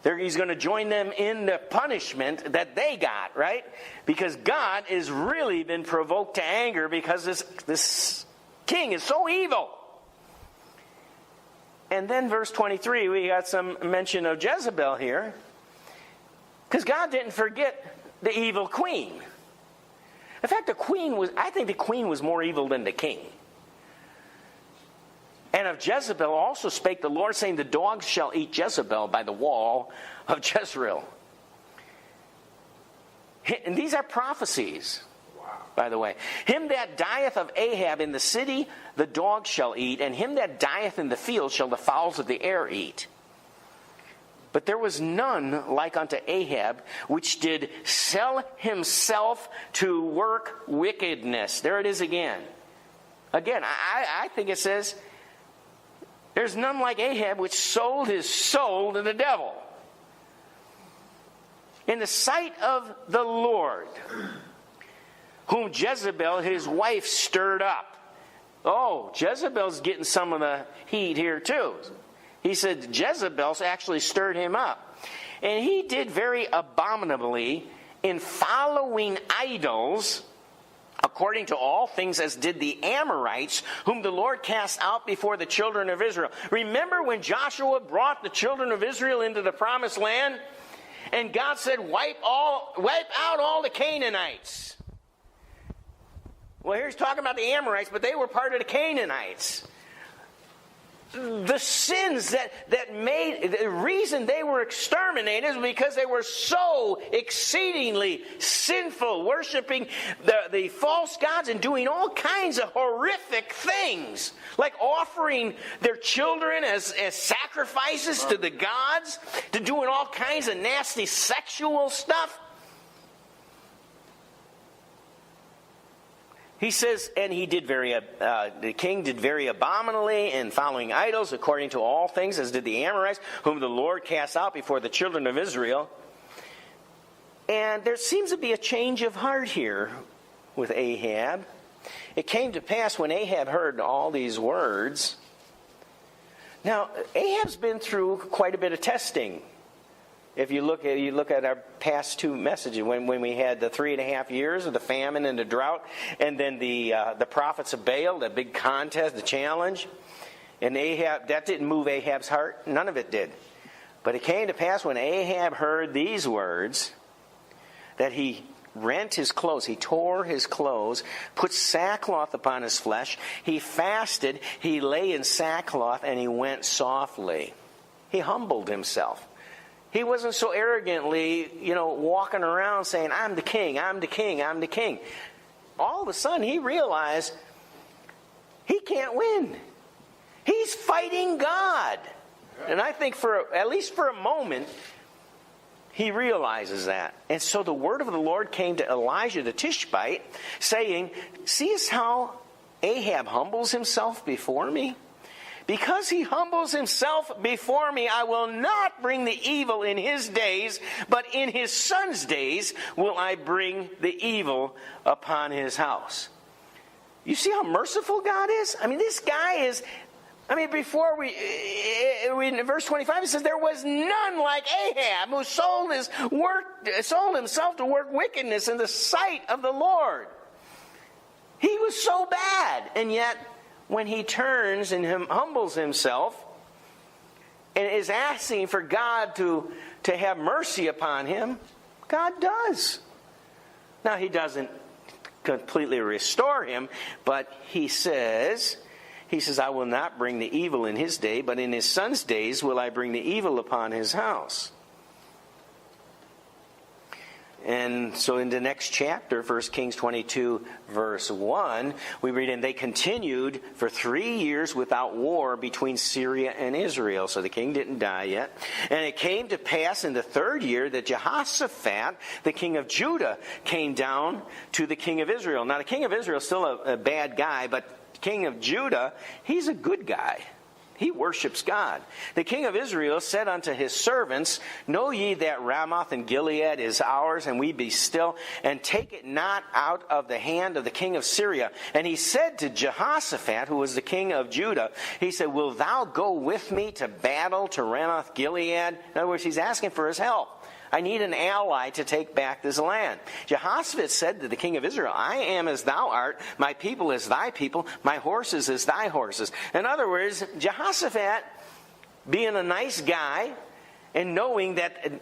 [SPEAKER 1] He's going to join them in the punishment that they got, right? Because God has really been provoked to anger because this king is so evil. And then verse 23, we got some mention of Jezebel here. Because God didn't forget the evil queen. In fact, I think the queen was more evil than the king. And of Jezebel also spake the Lord, saying, the dogs shall eat Jezebel by the wall of Jezreel. And these are prophecies, by the way. Him that dieth of Ahab in the city, the dogs shall eat, and him that dieth in the field shall the fowls of the air eat. But there was none like unto Ahab, which did sell himself to work wickedness. There it is again. Again, I think it says, there's none like Ahab, which sold his soul to the devil in the sight of the Lord, whom Jezebel, his wife, stirred up. Oh, Jezebel's getting some of the heat here too. He said Jezebel's actually stirred him up. And he did very abominably in following idols, according to all things as did the Amorites, whom the Lord cast out before the children of Israel. Remember when Joshua brought the children of Israel into the promised land? And God said, wipe out all the Canaanites. Well, here he's talking about the Amorites, but they were part of the Canaanites. The sins that made, the reason they were exterminated is because they were so exceedingly sinful, worshiping the false gods and doing all kinds of horrific things, like offering their children as sacrifices to the gods, to doing all kinds of nasty sexual stuff. He says, and the king did very abominably in following idols, according to all things, as did the Amorites, whom the Lord cast out before the children of Israel. And there seems to be a change of heart here with Ahab. It came to pass when Ahab heard all these words. Now, Ahab's been through quite a bit of testing. If you look at our past two messages, when we had the 3.5 years of the famine and the drought, and then the prophets of Baal, the big contest, the challenge, and Ahab, that didn't move Ahab's heart. None of it did. But it came to pass when Ahab heard these words, that he rent his clothes, he tore his clothes, put sackcloth upon his flesh, he fasted, he lay in sackcloth, and he went softly. He humbled himself. He wasn't so arrogantly, walking around saying, I'm the king, I'm the king, I'm the king. All of a sudden, he realized he can't win. He's fighting God. And I think at least for a moment, he realizes that. And so the word of the Lord came to Elijah the Tishbite, saying, seest how Ahab humbles himself before me? Because he humbles himself before me, I will not bring the evil in his days, but in his son's days will I bring the evil upon his house. You see how merciful God is? This guy is... before in verse 25, it says, there was none like Ahab who sold himself to work wickedness in the sight of the Lord. He was so bad, and yet... when he turns and humbles himself and is asking for God to have mercy upon him, God does. Now, he doesn't completely restore him, but he says, I will not bring the evil in his day, but in his son's days will I bring the evil upon his house. And so in the next chapter, 1 Kings 22, verse 1, we read, and they continued for 3 years without war between Syria and Israel. So the king didn't die yet. And it came to pass in the 3rd year that Jehoshaphat, the king of Judah, came down to the king of Israel. Now the king of Israel is still a bad guy, but the king of Judah, he's a good guy. He worships God. The king of Israel said unto his servants, know ye that Ramoth and Gilead is ours, and we be still, and take it not out of the hand of the king of Syria. And he said to Jehoshaphat, who was the king of Judah, he said, wilt thou go with me to battle to Ramoth Gilead? In other words, he's asking for his help. I need an ally to take back this land. Jehoshaphat said to the king of Israel, I am as thou art, my people as thy people, my horses as thy horses. In other words, Jehoshaphat, being a nice guy, and knowing that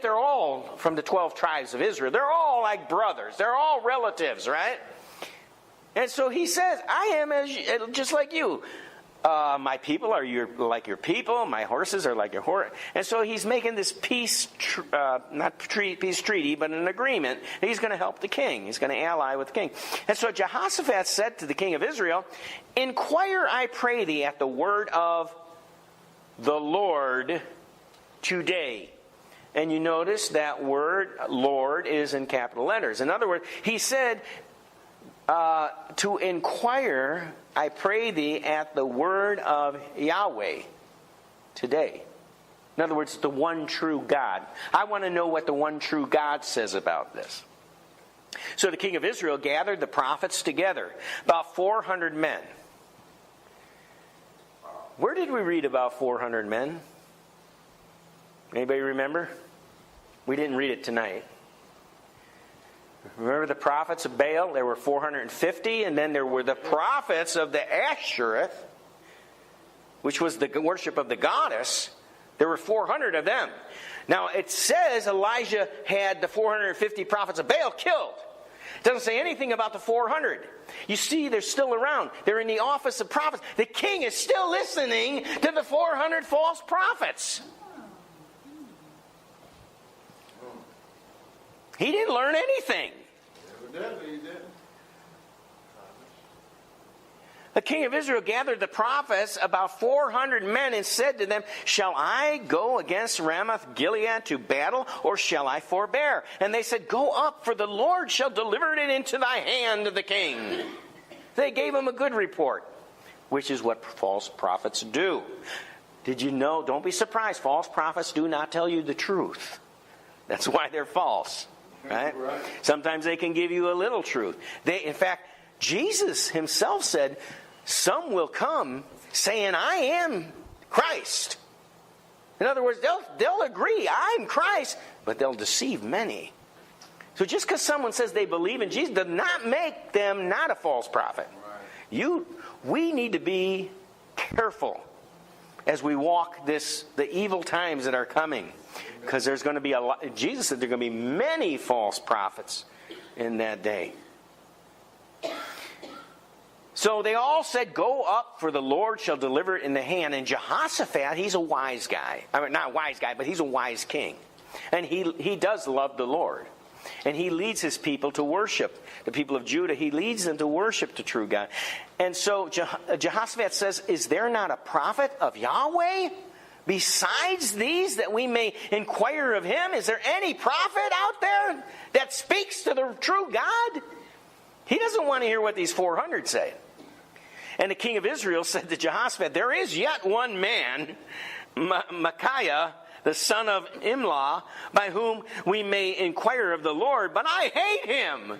[SPEAKER 1] they're all from the 12 tribes of Israel, they're all like brothers, they're all relatives, right? And so he says, I am just like you. My people are like your people. My horses are like your horse. And so he's making this peace treaty, but an agreement. He's going to help the king. He's going to ally with the king. And so Jehoshaphat said to the king of Israel, inquire, I pray thee, at the word of the Lord today. And you notice that word, Lord, is in capital letters. In other words, he said, to inquire, I pray thee, at the word of Yahweh today. In other words, the one true God. I want to know what the one true God says about this. So the king of Israel gathered the prophets together, about 400 men. Where did we read about 400 men? Anybody remember? We didn't read it tonight. Remember the prophets of Baal? There were 450, and then there were the prophets of the Ashereth, which was the worship of the goddess. There were 400 of them. Now, it says Elijah had the 450 prophets of Baal killed. It doesn't say anything about the 400. You see, they're still around. They're in the office of prophets. The king is still listening to the 400 false prophets. He didn't learn anything.
[SPEAKER 2] Evidently he did.
[SPEAKER 1] The king of Israel gathered the prophets, about 400 men, and said to them, shall I go against Ramoth Gilead to battle, or shall I forbear? And they said, go up, for the Lord shall deliver it into thy hand, the king. They gave him a good report, which is what false prophets do. Did you know? Don't be surprised. False prophets do not tell you the truth. That's why they're false. Right? Sometimes they can give you a little truth. In fact, Jesus himself said, some will come saying, I am Christ. In other words, they'll agree, I'm Christ, but they'll deceive many. So just because someone says they believe in Jesus does not make them not a false prophet. We need to be careful as we walk the evil times that are coming. Because there's going to be a lot. Jesus said there are going to be many false prophets in that day. So they all said, go up, for the Lord shall deliver it in the hand. And Jehoshaphat, he's a wise guy. I mean, not a wise guy, but he's a wise king. And he does love the Lord. And he leads his people to worship. The people of Judah, he leads them to worship the true God. And so Jehoshaphat says, is there not a prophet of Yahweh besides these, that we may inquire of him? Is there any prophet out there that speaks to the true God? He doesn't want to hear what these 400 say. And the king of Israel said to Jehoshaphat, there is yet one man, Micaiah, the son of Imlah, by whom we may inquire of the Lord, but I hate him,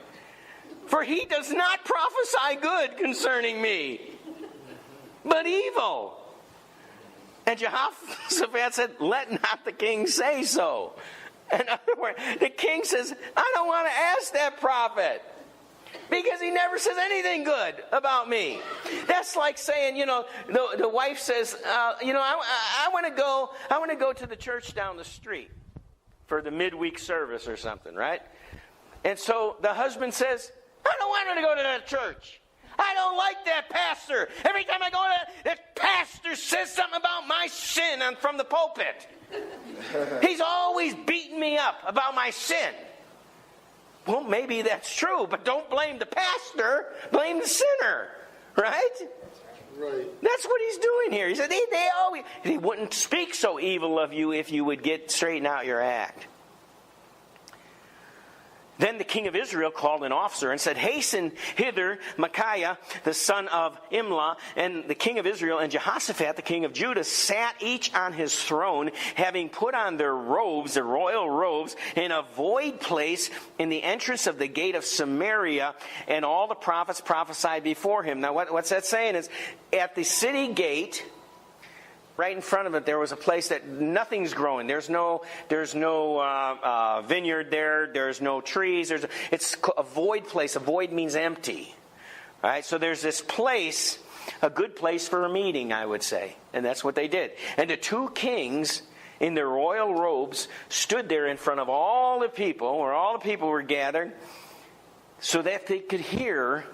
[SPEAKER 1] for he does not prophesy good concerning me, but evil. And Jehoshaphat said, let not the king say so. In other words, the king says, I don't want to ask that prophet, because he never says anything good about me. That's like saying, the wife says, I want to go to the church down the street for the midweek service or something, right? And so the husband says, I don't want her to go to that church. I don't like that pastor. Every time I go to that pastor says something about my sin from the pulpit. He's always beating me up about my sin. Well, maybe that's true, but don't blame the pastor. Blame the sinner, right?
[SPEAKER 2] Right.
[SPEAKER 1] That's what he's doing here. He said he wouldn't speak so evil of you if you would straighten out your act. Then the king of Israel called an officer and said, hasten hither Micaiah, the son of Imlah. And the king of Israel and Jehoshaphat, the king of Judah, sat each on his throne, having put on their robes, their royal robes, in a void place in the entrance of the gate of Samaria. And all the prophets prophesied before him. Now what's that saying is, at the city gate, right in front of it, there was a place that nothing's growing. There's no vineyard there. There's no trees. It's a void place. A void means empty. All right, so there's this place, a good place for a meeting, I would say. And that's what they did. And the two kings in their royal robes stood there in front of all the people, where all the people were gathered, so that the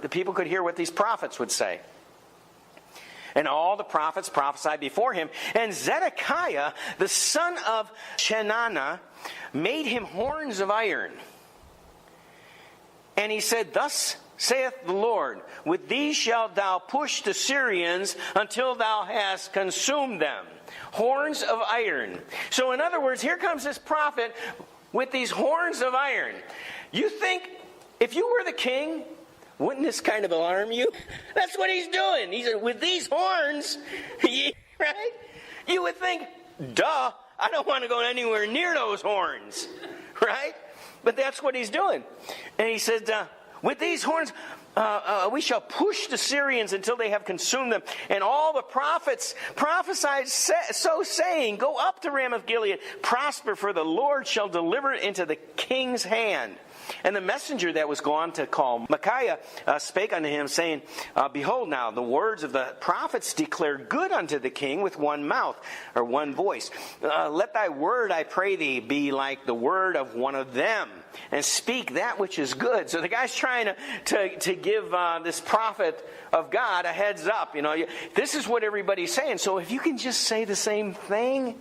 [SPEAKER 1] people could hear what these prophets would say. And all the prophets prophesied before him. And Zedekiah, the son of Chenaanah, made him horns of iron. And he said, thus saith the Lord, with these shalt thou push the Syrians until thou hast consumed them. Horns of iron. So in other words, here comes this prophet with these horns of iron. You think, if you were the king, wouldn't this kind of alarm you? That's what he's doing. He's with these horns, right? You would think, duh, I don't want to go anywhere near those horns, right? But that's what he's doing. And he says, with these horns, we shall push the Syrians until they have consumed them. And all the prophets prophesied so saying, go up to Ramoth Gilead, prosper, for the Lord shall deliver it into the king's hand. And the messenger that was gone to call Micaiah spake unto him, saying, behold now, the words of the prophets declare good unto the king with one mouth, or one voice. Let thy word, I pray thee, be like the word of one of them, and speak that which is good. So the guy's trying to give this prophet of God a heads up. You know, this is what everybody's saying. So if you can just say the same thing.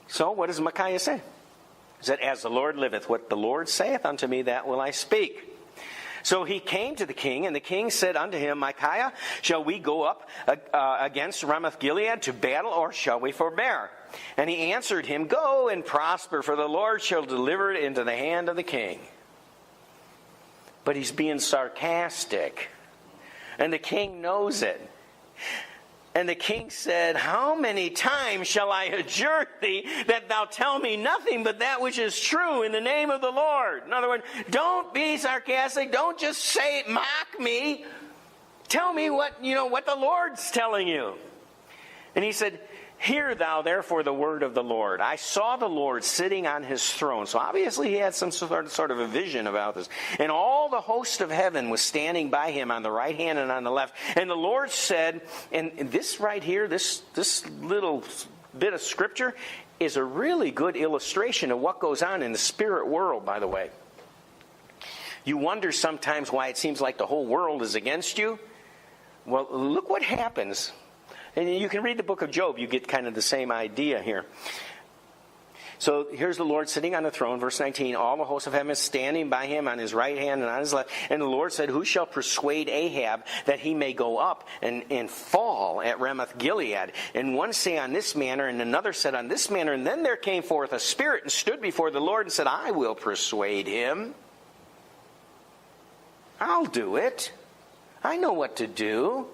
[SPEAKER 1] So what does Micaiah say? He said, as the Lord liveth, what the Lord saith unto me, that will I speak. So he came to the king, and the king said unto him, Micaiah, shall we go up against Ramoth Gilead to battle, or shall we forbear? And he answered him, go and prosper, for the Lord shall deliver it into the hand of the king. But he's being sarcastic, and the king knows it. And the king said, how many times shall I adjure thee that thou tell me nothing but that which is true in the name of the Lord? In other words, don't be sarcastic. Don't just say it, mock me. Tell me what the Lord's telling you. And he said, hear thou therefore the word of the Lord. I saw the Lord sitting on his throne. So obviously he had some sort of a vision about this. And all the host of heaven was standing by him on the right hand and on the left. And the Lord said, and this right here, this little bit of scripture is a really good illustration of what goes on in the spirit world, by the way. You wonder sometimes why it seems like the whole world is against you. Well, look what happens. And you can read the book of Job. You get kind of the same idea here. So here's the Lord sitting on the throne, verse 19. All the hosts of heaven is standing by him on his right hand and on his left. And the Lord said, who shall persuade Ahab that he may go up and fall at Ramoth Gilead? And one say on this manner, and another said on this manner. And then there came forth a spirit and stood before the Lord and said, I will persuade him. I'll do it. I know what to do.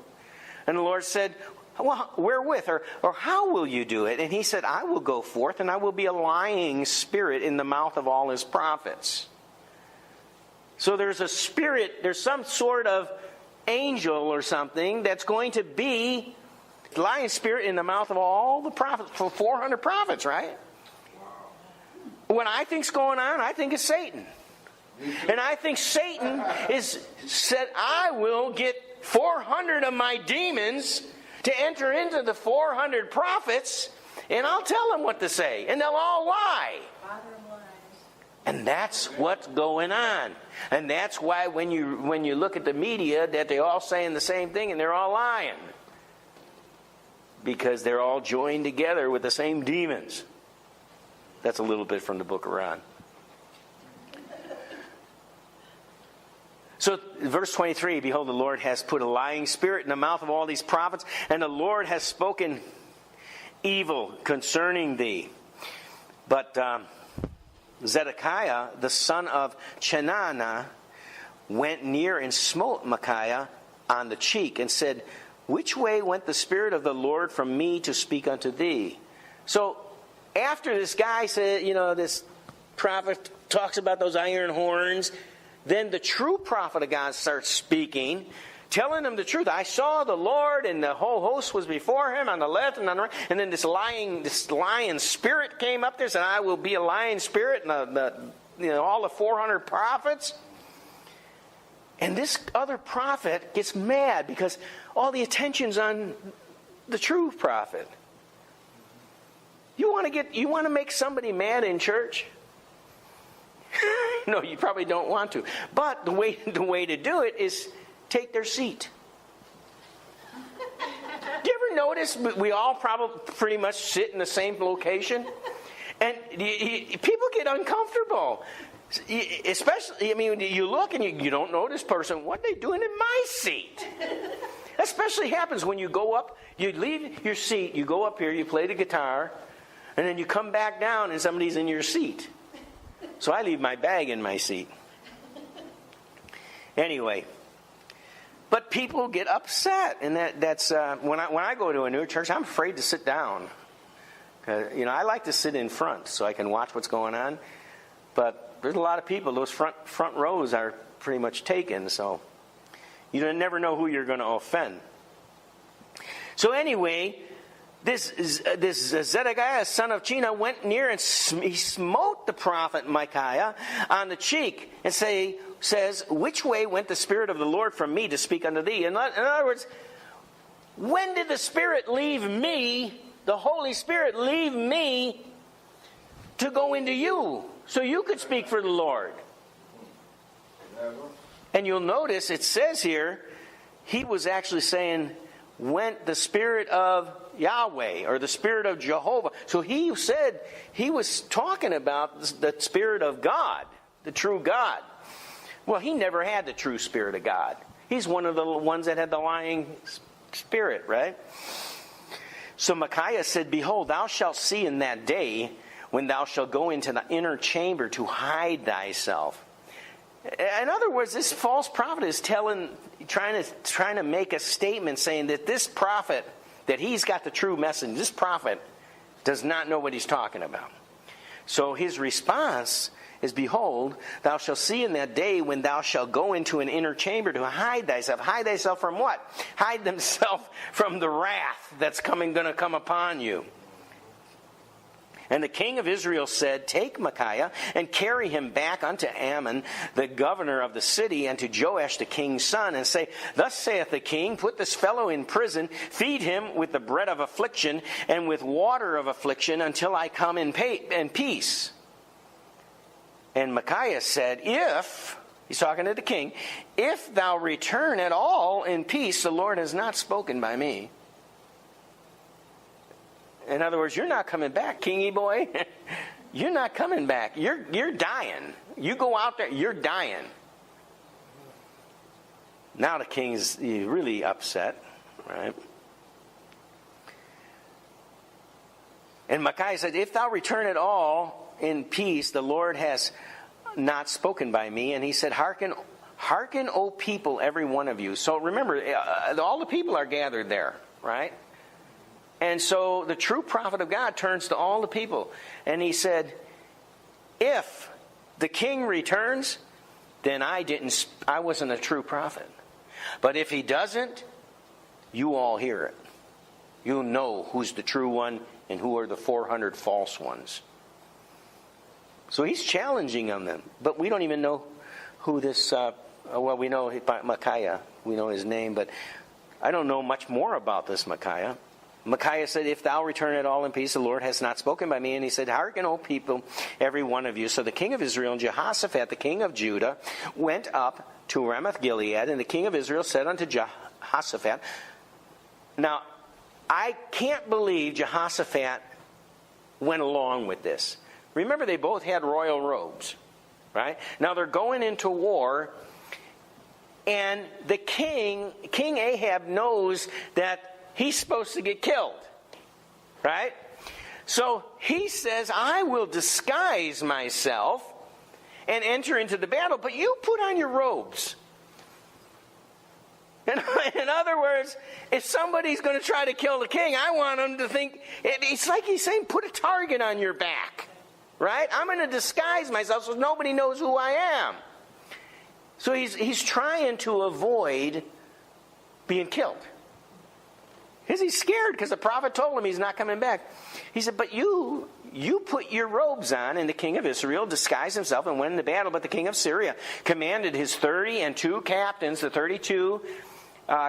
[SPEAKER 1] And the Lord said, well, wherewith, or how will you do it? And he said, I will go forth, and I will be a lying spirit in the mouth of all his prophets. So there's a spirit, there's some sort of angel or something that's going to be lying spirit in the mouth of all the prophets, for 400 prophets, right? What I think's going on, I think it's Satan. And I think Satan is said, I will get 400 of my demons to enter into the 400 prophets, and I'll tell them what to say, and they'll all lie. And that's what's going on. And that's why when you look at the media, that they're all saying the same thing, and they're all lying. Because they're all joined together with the same demons. That's a little bit from the book of Ron. So, verse 23, behold, the Lord has put a lying spirit in the mouth of all these prophets, and the Lord has spoken evil concerning thee. But Zedekiah, the son of Chenaanah, went near and smote Micaiah on the cheek, and said, which way went the Spirit of the Lord from me to speak unto thee? So, after this guy said, this prophet talks about those iron horns, then the true prophet of God starts speaking, telling them the truth. I saw the Lord, and the whole host was before him on the left and on the right. And then this lion spirit came up there and said, I will be a lion spirit, and all the 400 prophets. And this other prophet gets mad because all the attention's on the true prophet. You want to make somebody mad in church? No, you probably don't want to. But the way to do it is take their seat. Do you ever notice we all probably pretty much sit in the same location? And people get uncomfortable. Especially, I mean, you look and you don't know this person. What are they doing in my seat? Especially happens when you go up, you leave your seat, you go up here, you play the guitar, and then you come back down and somebody's in your seat. So I leave my bag in my seat. Anyway, but people get upset, and that's when I go to a new church, I'm afraid to sit down. I like to sit in front so I can watch what's going on. But there's a lot of people; those front rows are pretty much taken. So you never know who you're going to offend. So anyway, this Zedekiah, son of Chena, went near and he smote the prophet Micaiah on the cheek and says, "Which way went the Spirit of the Lord from me to speak unto thee?" In other words, when did the Spirit leave me, the Holy Spirit leave me to go into you so you could speak for the Lord? And you'll notice it says here, he was actually saying, went the Spirit of Yahweh or the Spirit of Jehovah. So he said he was talking about the Spirit of God, the true God. Well, he never had the true Spirit of God. He's one of the ones that had the lying spirit, right? So Micaiah said, "Behold, thou shalt see in that day when thou shalt go into the inner chamber to hide thyself." In other words, this false prophet is trying to make a statement saying that this prophet, that he's got the true message. This prophet does not know what he's talking about. So his response is, "Behold, thou shalt see in that day when thou shalt go into an inner chamber to hide thyself." Hide thyself from what? Hide themselves from the wrath that's going to come upon you. And the king of Israel said, "Take Micaiah and carry him back unto Ammon, the governor of the city, and to Joash the king's son, and say, Thus saith the king, put this fellow in prison, feed him with the bread of affliction and with water of affliction until I come in peace." And Micaiah said, he's talking to the king, "If thou return at all in peace, the Lord has not spoken by me." In other words, you're not coming back, kingy boy. You're not coming back. You're dying. You go out there, you're dying. Now the king's really upset, right? And Micaiah said, "If thou return at all in peace, the Lord has not spoken by me." And he said, Hearken, O people, every one of you. So remember, all the people are gathered there, right? And so the true prophet of God turns to all the people. And he said, if the king returns, then I wasn't a true prophet. But if he doesn't, you all hear it. You'll know who's the true one and who are the 400 false ones. So he's challenging on them. But we don't even know who this, we know Micaiah. We know his name, but I don't know much more about this Micaiah. Micaiah said, "If thou return at all in peace, the Lord has not spoken by me." And he said, "Hearken, O people, every one of you." So the king of Israel and Jehoshaphat, the king of Judah, went up to Ramoth Gilead. And the king of Israel said unto Jehoshaphat, now, I can't believe Jehoshaphat went along with this. Remember, they both had royal robes, right? Now they're going into war, and the King Ahab, knows that he's supposed to get killed, right? So he says, "I will disguise myself and enter into the battle, but you put on your robes." In other words, if somebody's going to try to kill the king, I want them to think, it's like he's saying, put a target on your back, right? I'm going to disguise myself so nobody knows who I am. So he's trying to avoid being killed. Because he's scared, because the prophet told him he's not coming back. He said, "But you put your robes on," and the king of Israel disguised himself and went into battle. But the king of Syria commanded his 32 captains, the 32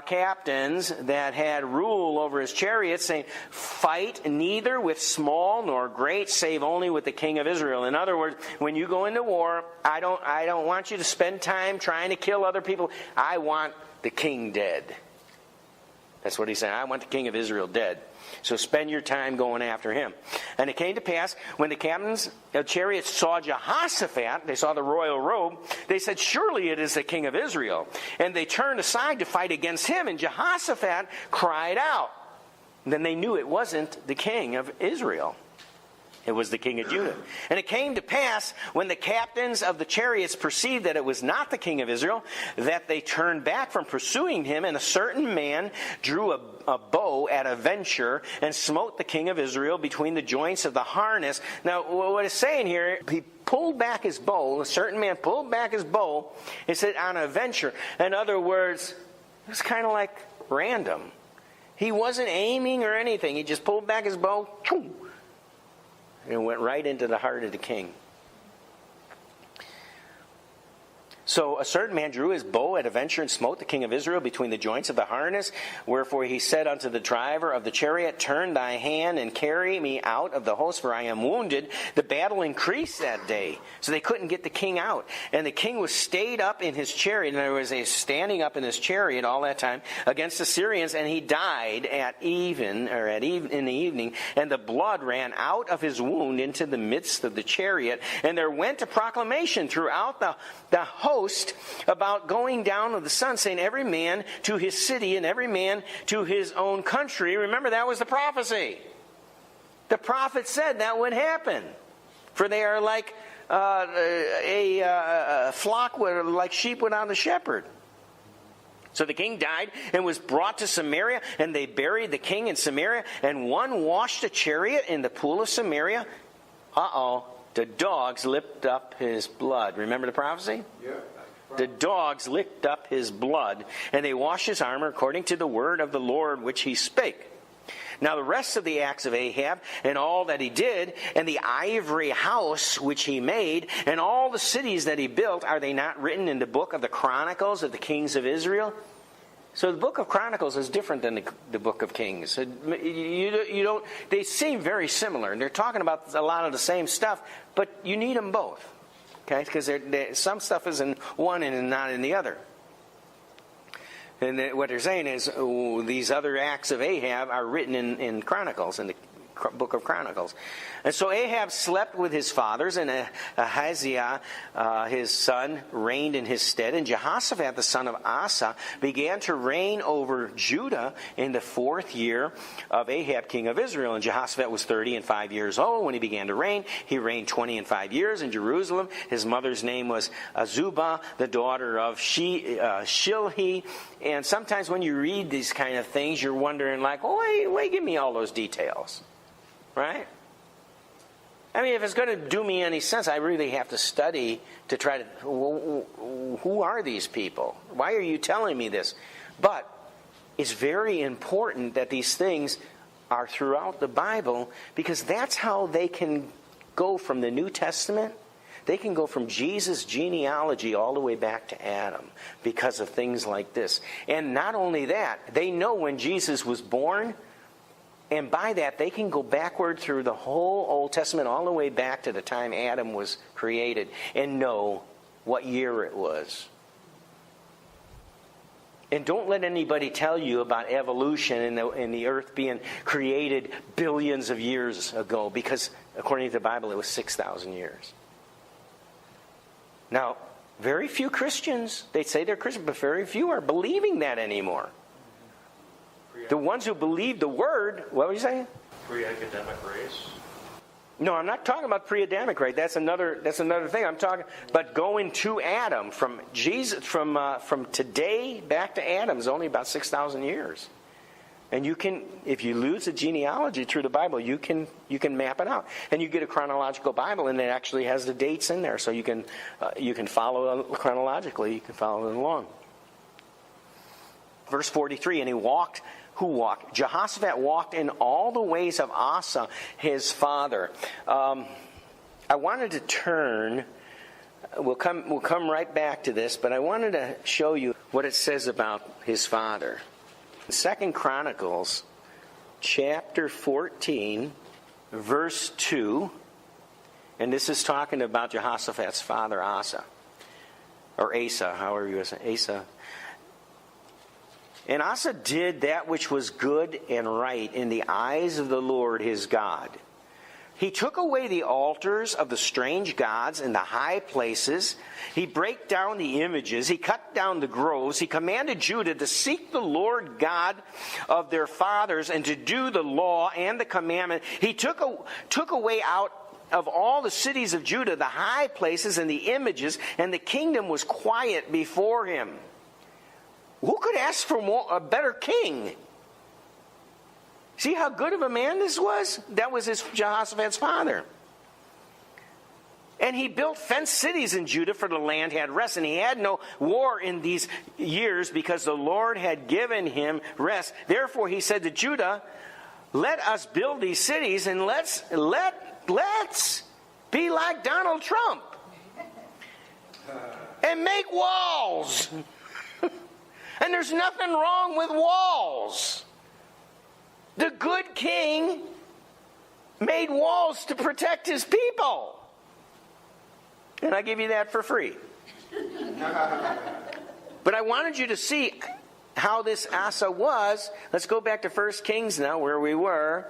[SPEAKER 1] captains that had rule over his chariots, saying, "Fight neither with small nor great, save only with the king of Israel." In other words, when you go into war, I don't want you to spend time trying to kill other people. I want the king dead. That's what he's saying. I want the king of Israel dead. So spend your time going after him. And it came to pass, when the captains of chariots saw Jehoshaphat, they saw the royal robe, they said, surely it is the king of Israel. And they turned aside to fight against him, and Jehoshaphat cried out. And then they knew it wasn't the king of Israel. It was the king of Judah. And it came to pass, when the captains of the chariots perceived that it was not the king of Israel, that they turned back from pursuing him, and a certain man drew a bow at a venture and smote the king of Israel between the joints of the harness. Now, what it's saying here, he pulled back his bow, a certain man pulled back his bow, and said, on a venture. In other words, it was kind of like random. He wasn't aiming or anything. He just pulled back his bow, and went right into the heart of the king. So a certain man drew his bow at a venture and smote the king of Israel between the joints of the harness. Wherefore he said unto the driver of the chariot, turn thy hand and carry me out of the host, for I am wounded. The battle increased that day. So they couldn't get the king out. And the king was stayed up in his chariot. And there was a standing up in his chariot all that time against the Syrians. And he died in the evening. And the blood ran out of his wound into the midst of the chariot. And there went a proclamation throughout the host about going down of the sun, saying, every man to his city and every man to his own country. Remember, that was the prophecy. The prophet said that would happen. For they are like a flock, like sheep without a shepherd. So the king died and was brought to Samaria, and they buried the king in Samaria, and one washed a chariot in the pool of Samaria. The dogs licked up his blood. Remember the prophecy?
[SPEAKER 2] Yeah.
[SPEAKER 1] The dogs licked up his blood, and they washed his armor according to the word of the Lord which he spake. Now the rest of the acts of Ahab, and all that he did, and the ivory house which he made, and all the cities that he built, are they not written in the book of the Chronicles of the kings of Israel? So the book of Chronicles is different than the book of Kings. They seem very similar, and they're talking about a lot of the same stuff, but you need them both. Okay, because some stuff is in one and not in the other. And what they're saying is these other acts of Ahab are written in Chronicles, in the book of Chronicles. And so Ahab slept with his fathers, and Ahaziah, his son, reigned in his stead. And Jehoshaphat, the son of Asa, began to reign over Judah in the 4th year of Ahab, king of Israel. And Jehoshaphat was 35 years old when he began to reign. He reigned 25 years in Jerusalem. His mother's name was Azubah, the daughter of Shilhi. And sometimes when you read these kind of things, you're wondering, like, wait, give me all those details. Right? I mean, if it's going to do me any sense, I really have to study to try to... Who are these people? Why are you telling me this? But it's very important that these things are throughout the Bible, because that's how they can go from the New Testament. They can go from Jesus' genealogy all the way back to Adam because of things like this. And not only that, they know when Jesus was born. And by that, they can go backward through the whole Old Testament, all the way back to the time Adam was created, and know what year it was. And don't let anybody tell you about evolution and the earth being created billions of years ago, because according to the Bible, it was 6,000 years. Now, very few Christians, they say they're Christian, but very few are believing that anymore. The ones who believe the word, what were you saying?
[SPEAKER 2] Pre-academic race.
[SPEAKER 1] No, I'm not talking about pre-Adamic race. That's another thing. I'm talking, but going to Adam from Jesus, from today back to Adam is only about 6,000 years. And you can, if you lose the genealogy through the Bible, you can map it out, and you get a chronological Bible, and it actually has the dates in there, so you can follow chronologically. You can follow it along. Verse 43, and he walked. Who walked? Jehoshaphat walked in all the ways of Asa, his father. I wanted to turn. We'll come right back to this, but I wanted to show you what it says about his father. 2 Chronicles, chapter 14, verse 2, and this is talking about Jehoshaphat's father, Asa, or Asa, however you say, Asa. And Asa did that which was good and right in the eyes of the Lord his God. He took away the altars of the strange gods in the high places. He brake down the images. He cut down the groves. He commanded Judah to seek the Lord God of their fathers and to do the law and the commandment. He took away out of all the cities of Judah the high places and the images, and the kingdom was quiet before him. Who could ask for a better king? See how good of a man this was? That was Jehoshaphat's father. And he built fenced cities in Judah, for the land had rest. And he had no war in these years, because the Lord had given him rest. Therefore he said to Judah, let us build these cities, and let's be like Donald Trump and make walls. And there's nothing wrong with walls. The good king made walls to protect his people. And I give you that for free. But I wanted you to see how this Asa was. Let's go back to 1 Kings now, where we were.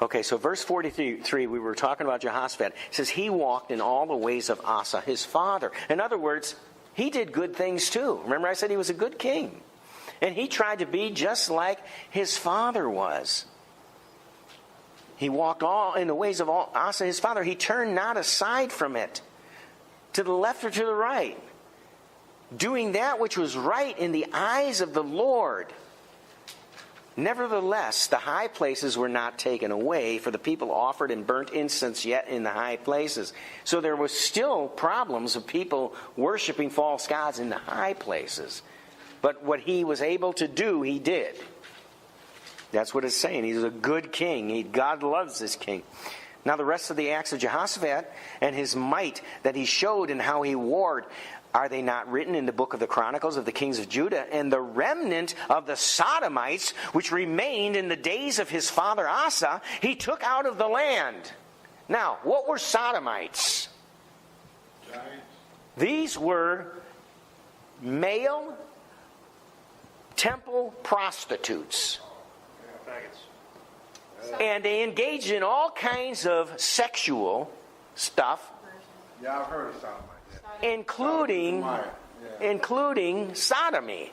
[SPEAKER 1] Okay, so verse 43, we were talking about Jehoshaphat. It says, he walked in all the ways of Asa, his father. In other words, he did good things too. Remember I said he was a good king. And he tried to be just like his father was. He walked all in the ways of Asa, his father. He turned not aside from it, to the left or to the right, doing that which was right in the eyes of the Lord. Nevertheless, the high places were not taken away, for the people offered and burnt incense yet in the high places. So there was still problems of people worshiping false gods in the high places. But what he was able to do, he did. That's what it's saying. He's a good king. God loves this king. Now the rest of the acts of Jehoshaphat and his might that he showed and how he warred, are they not written in the book of the Chronicles of the kings of Judah? And the remnant of the Sodomites, which remained in the days of his father Asa, he took out of the land. Now, what were Sodomites?
[SPEAKER 3] Giants.
[SPEAKER 1] These were male temple prostitutes. And they engaged in all kinds of sexual stuff.
[SPEAKER 3] Yeah, I've heard of something like that.
[SPEAKER 1] Including sodomy.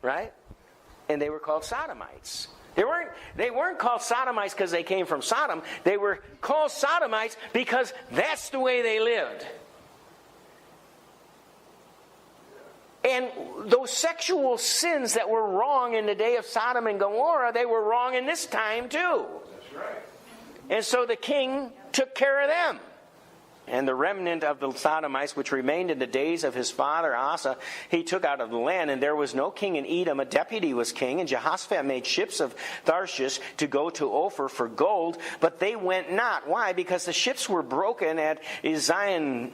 [SPEAKER 3] Right.
[SPEAKER 1] And they were called Sodomites. They weren't called Sodomites because they came from Sodom. They were called Sodomites because that's the way they lived. And those sexual sins that were wrong in the day of Sodom and Gomorrah, they were wrong in this time too.
[SPEAKER 3] That's right.
[SPEAKER 1] And so the king took care of them. And the remnant of the Sodomites, which remained in the days of his father Asa, he took out of the land. And there was no king in Edom. A deputy was king. And Jehoshaphat made ships of Tarshish to go to Ophir for gold. But they went not. Why? Because the ships were broken at Ezion-Geber.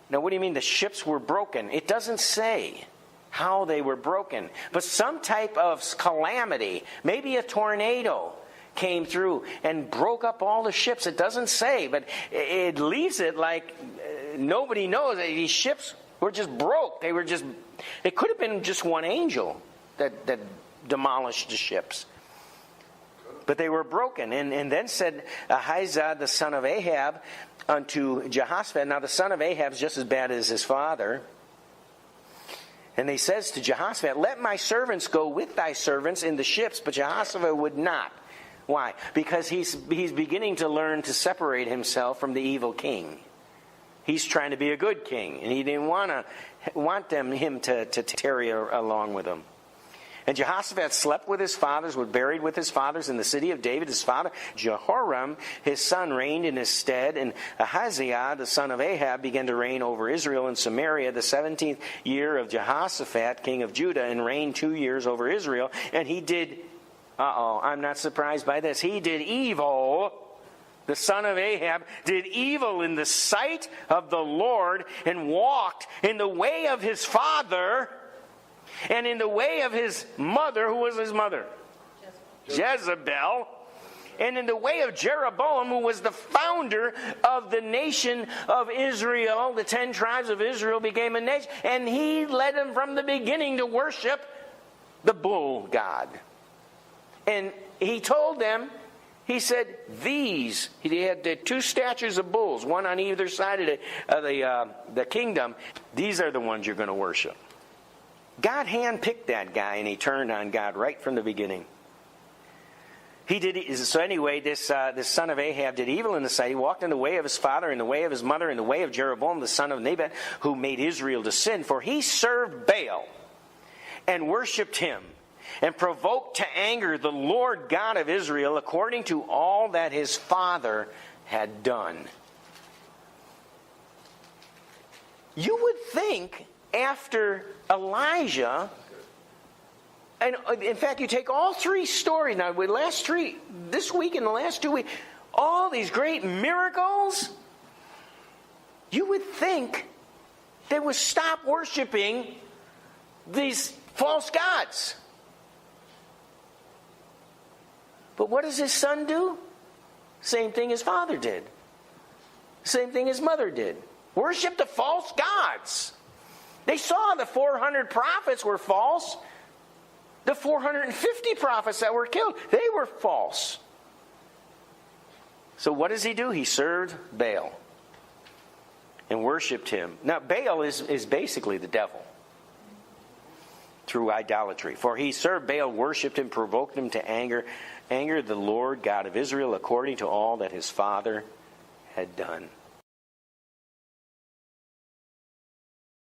[SPEAKER 1] Now, what do you mean the ships were broken? It doesn't say how they were broken. But some type of calamity, maybe a tornado, came through and broke up all the ships. It doesn't say, but it leaves it like nobody knows. These ships were just broke. It could have been just one angel that demolished the ships. But they were broken. And then said Ahijah, the son of Ahab, unto Jehoshaphat. Now the son of Ahab is just as bad as his father. And he says to Jehoshaphat, let my servants go with thy servants in the ships. But Jehoshaphat would not. Why? Because he's beginning to learn to separate himself from the evil king. He's trying to be a good king. And he didn't want him to tarry along with him. And Jehoshaphat slept with his fathers, was buried with his fathers in the city of David. His father Jehoram, his son, reigned in his stead. And Ahaziah, the son of Ahab, began to reign over Israel and Samaria the 17th year of Jehoshaphat, king of Judah, and reigned 2 years over Israel. And he did, I'm not surprised by this, he did evil. The son of Ahab did evil in the sight of the Lord and walked in the way of his father and in the way of his mother. Who was his mother? Jezebel. And in the way of Jeroboam, who was the founder of the nation of Israel, the 10 tribes of Israel became a nation. And he led them from the beginning to worship the bull god. And he told them, he said, he had the 2 statues of bulls, one on either side of the kingdom. These are the ones you're going to worship. God handpicked that guy, and he turned on God right from the beginning. He did so anyway. This son of Ahab did evil in the sight. He walked in the way of his father, in the way of his mother, in the way of Jeroboam, the son of Nebat, who made Israel to sin. For he served Baal and worshipped him, and provoked to anger the Lord God of Israel, according to all that his father had done. You would think after Elijah, and in fact, you take all 3 stories now, this week and the last 2 weeks, all these great miracles, you would think they would stop worshiping these false gods. But what does his son do? Same thing his father did. Same thing his mother did. Worship the false gods. They saw the 400 prophets were false. The 450 prophets that were killed, they were false. So what does he do? He served Baal and worshipped him. Now, Baal is basically the devil through idolatry. For he served Baal, worshipped him, provoked him to anger the Lord God of Israel, according to all that his father had done.